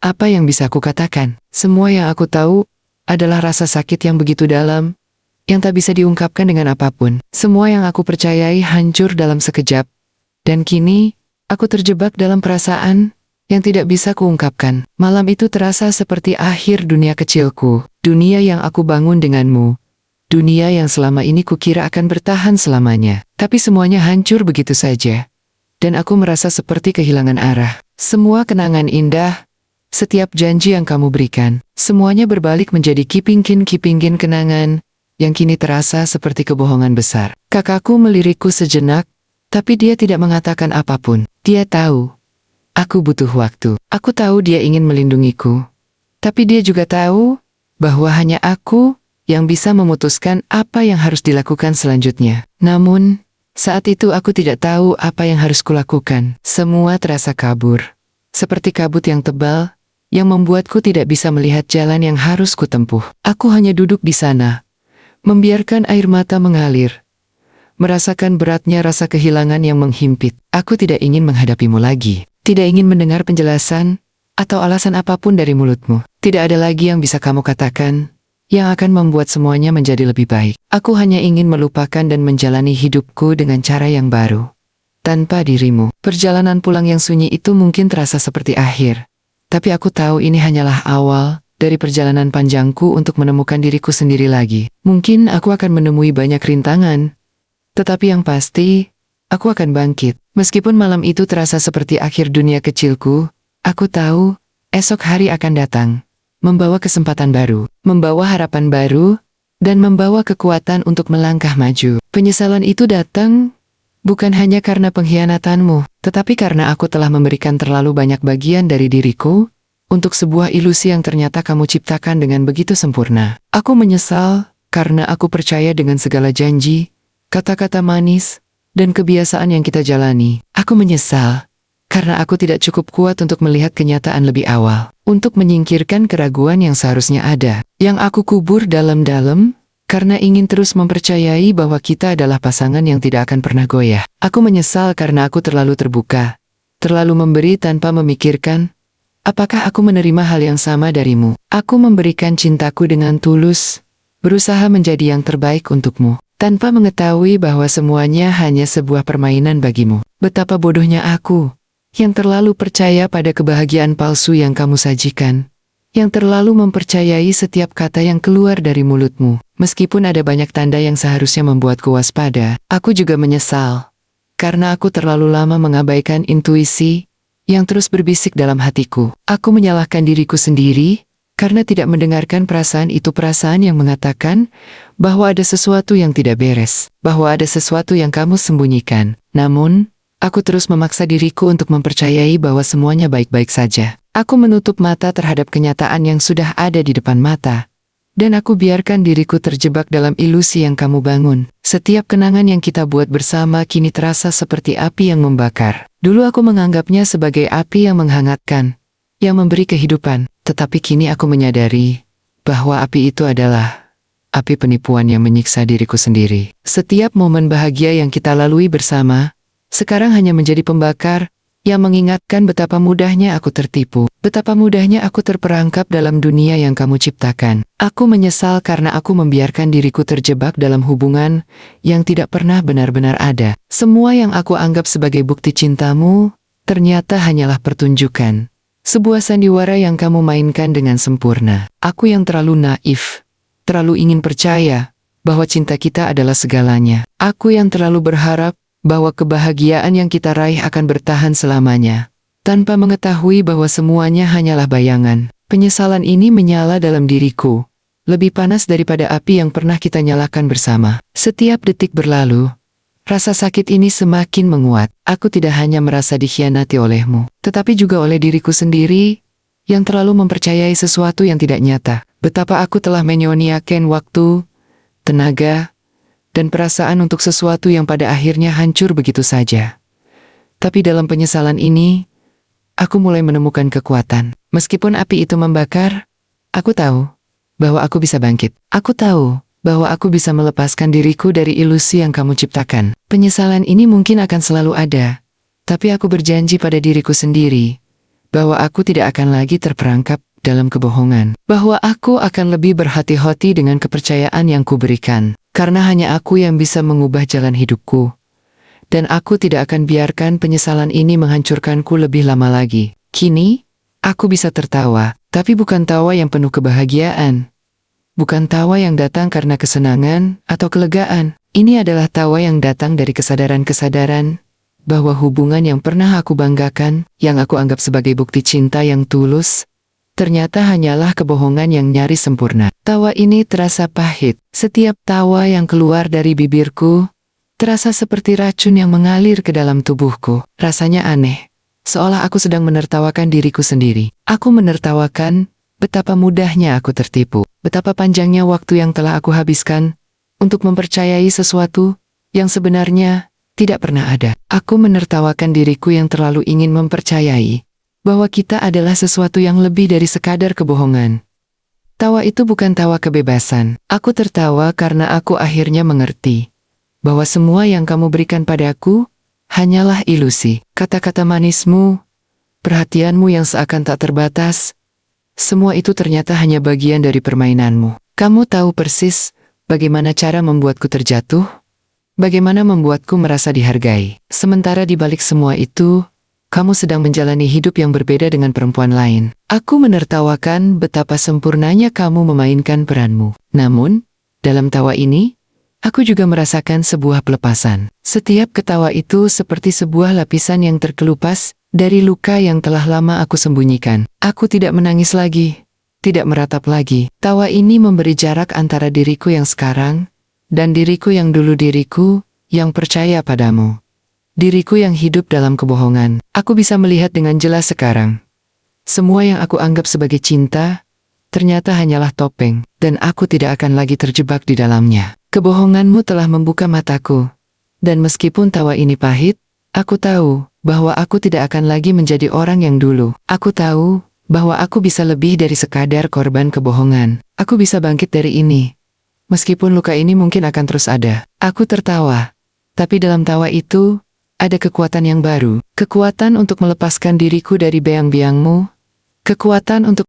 Apa yang bisa aku katakan? Semua yang aku tahu adalah rasa sakit yang begitu dalam, yang tak bisa diungkapkan dengan apapun. Semua yang aku percayai hancur dalam sekejap, dan kini aku terjebak dalam perasaan yang tidak bisa kuungkapkan. Malam itu terasa seperti akhir dunia kecilku, dunia yang aku bangun denganmu, dunia yang selama ini kukira akan bertahan selamanya. Tapi semuanya hancur begitu saja, dan aku merasa seperti kehilangan arah. Semua kenangan indah, setiap janji yang kamu berikan, semuanya berbalik menjadi kipingkin kenangan yang kini terasa seperti kebohongan besar. Kakakku melirikku sejenak, tapi dia tidak mengatakan apapun. Dia tahu aku butuh waktu. Aku tahu dia ingin melindungiku, tapi dia juga tahu bahwa hanya aku yang bisa memutuskan apa yang harus dilakukan selanjutnya. Namun, saat itu aku tidak tahu apa yang harus kulakukan. Semua terasa kabur, seperti kabut yang tebal yang membuatku tidak bisa melihat jalan yang harus kutempuh. Aku hanya duduk di sana, membiarkan air mata mengalir, merasakan beratnya rasa kehilangan yang menghimpit. Aku tidak ingin menghadapimu lagi, tidak ingin mendengar penjelasan atau alasan apapun dari mulutmu. Tidak ada lagi yang bisa kamu katakan yang akan membuat semuanya menjadi lebih baik. Aku hanya ingin melupakan dan menjalani hidupku dengan cara yang baru, tanpa dirimu. Perjalanan pulang yang sunyi itu mungkin terasa seperti akhir, tapi aku tahu ini hanyalah awal dari perjalanan panjangku untuk menemukan diriku sendiri lagi. Mungkin aku akan menemui banyak rintangan, tetapi yang pasti, aku akan bangkit. Meskipun malam itu terasa seperti akhir dunia kecilku, aku tahu esok hari akan datang, membawa kesempatan baru, membawa harapan baru, dan membawa kekuatan untuk melangkah maju. Penyesalan itu datang bukan hanya karena pengkhianatanmu, tetapi karena aku telah memberikan terlalu banyak bagian dari diriku untuk sebuah ilusi yang ternyata kamu ciptakan dengan begitu sempurna. Aku menyesal karena aku percaya dengan segala janji, kata-kata manis, dan kebiasaan yang kita jalani. Aku menyesal karena aku tidak cukup kuat untuk melihat kenyataan lebih awal, untuk menyingkirkan keraguan yang seharusnya ada, yang aku kubur dalam-dalam, karena ingin terus mempercayai bahwa kita adalah pasangan yang tidak akan pernah goyah. Aku menyesal karena aku terlalu terbuka, terlalu memberi tanpa memikirkan, apakah aku menerima hal yang sama darimu? Aku memberikan cintaku dengan tulus, berusaha menjadi yang terbaik untukmu, tanpa mengetahui bahwa semuanya hanya sebuah permainan bagimu. Betapa bodohnya aku, yang terlalu percaya pada kebahagiaan palsu yang kamu sajikan, yang terlalu mempercayai setiap kata yang keluar dari mulutmu. Meskipun ada banyak tanda yang seharusnya membuatku waspada, aku juga menyesal, karena aku terlalu lama mengabaikan intuisi yang terus berbisik dalam hatiku. Aku menyalahkan diriku sendiri, Karena tidak mendengarkan perasaan itu, perasaan yang mengatakan bahwa ada sesuatu yang tidak beres, bahwa ada sesuatu yang kamu sembunyikan. Namun, aku terus memaksa diriku untuk mempercayai bahwa semuanya baik-baik saja. Aku menutup mata terhadap kenyataan yang sudah ada di depan mata. Dan aku biarkan diriku terjebak dalam ilusi yang kamu bangun. Setiap kenangan yang kita buat bersama kini terasa seperti api yang membakar. Dulu aku menganggapnya sebagai api yang menghangatkan, yang memberi kehidupan. Tetapi kini aku menyadari bahwa api itu adalah api penipuan yang menyiksa diriku sendiri. Setiap momen bahagia yang kita lalui bersama, sekarang hanya menjadi pembakar yang mengingatkan betapa mudahnya aku tertipu, betapa mudahnya aku terperangkap dalam dunia yang kamu ciptakan. Aku menyesal karena aku membiarkan diriku terjebak dalam hubungan yang tidak pernah benar-benar ada. Semua yang aku anggap sebagai bukti cintamu, ternyata hanyalah pertunjukan. Sebuah sandiwara yang kamu mainkan dengan sempurna. Aku yang terlalu naif, terlalu ingin percaya bahwa cinta kita adalah segalanya. Aku yang terlalu berharap bahwa kebahagiaan yang kita raih akan bertahan selamanya, tanpa mengetahui bahwa semuanya hanyalah bayangan. Penyesalan ini menyala dalam diriku, lebih panas daripada api yang pernah kita nyalakan bersama. Setiap detik berlalu, rasa sakit ini semakin menguat. Aku tidak hanya merasa dikhianati olehmu, tetapi juga oleh diriku sendiri, yang terlalu mempercayai sesuatu yang tidak nyata. Betapa aku telah menyia-nyiakan waktu, tenaga, dan perasaan untuk sesuatu yang pada akhirnya hancur begitu saja. Tapi dalam penyesalan ini, aku mulai menemukan kekuatan. Meskipun api itu membakar, aku tahu bahwa aku bisa bangkit. Aku tahu bahwa aku bisa melepaskan diriku dari ilusi yang kamu ciptakan. Penyesalan ini mungkin akan selalu ada, tapi aku berjanji pada diriku sendiri bahwa aku tidak akan lagi terperangkap dalam kebohongan, bahwa aku akan lebih berhati-hati dengan kepercayaan yang kuberikan. Karena hanya aku yang bisa mengubah jalan hidupku. Dan aku tidak akan biarkan penyesalan ini menghancurkanku lebih lama lagi. Kini, aku bisa tertawa, tapi bukan tawa yang penuh kebahagiaan. Bukan tawa yang datang karena kesenangan atau kelegaan. Ini adalah tawa yang datang dari kesadaran-kesadaran bahwa hubungan yang pernah aku banggakan, yang aku anggap sebagai bukti cinta yang tulus, ternyata hanyalah kebohongan yang nyaris sempurna. Tawa ini terasa pahit. Setiap tawa yang keluar dari bibirku terasa seperti racun yang mengalir ke dalam tubuhku. Rasanya aneh, seolah aku sedang menertawakan diriku sendiri. Aku menertawakan betapa mudahnya aku tertipu, betapa panjangnya waktu yang telah aku habiskan untuk mempercayai sesuatu yang sebenarnya tidak pernah ada. Aku menertawakan diriku yang terlalu ingin mempercayai bahwa kita adalah sesuatu yang lebih dari sekadar kebohongan. Tawa itu bukan tawa kebebasan. Aku tertawa karena aku akhirnya mengerti bahwa semua yang kamu berikan padaku hanyalah ilusi. Kata-kata manismu, perhatianmu yang seakan tak terbatas, semua itu ternyata hanya bagian dari permainanmu. Kamu tahu persis bagaimana cara membuatku terjatuh, bagaimana membuatku merasa dihargai. Sementara di balik semua itu, kamu sedang menjalani hidup yang berbeda dengan perempuan lain. Aku menertawakan betapa sempurnanya kamu memainkan peranmu. Namun, dalam tawa ini, aku juga merasakan sebuah pelepasan. Setiap ketawa itu seperti sebuah lapisan yang terkelupas dari luka yang telah lama aku sembunyikan. Aku tidak menangis lagi, tidak meratap lagi. Tawa ini memberi jarak antara diriku yang sekarang dan diriku yang dulu, diriku yang percaya padamu. Diriku yang hidup dalam kebohongan. Aku bisa melihat dengan jelas sekarang. Semua yang aku anggap sebagai cinta, ternyata hanyalah topeng, dan aku tidak akan lagi terjebak di dalamnya. Kebohonganmu telah membuka mataku. Dan meskipun tawa ini pahit, aku tahu bahwa aku tidak akan lagi menjadi orang yang dulu. Aku tahu bahwa aku bisa lebih dari sekadar korban kebohongan. Aku bisa bangkit dari ini. Meskipun luka ini mungkin akan terus ada. Aku tertawa. Tapi dalam tawa itu, ada kekuatan yang baru, kekuatan untuk melepaskan diriku dari beang-beangmu, kekuatan untuk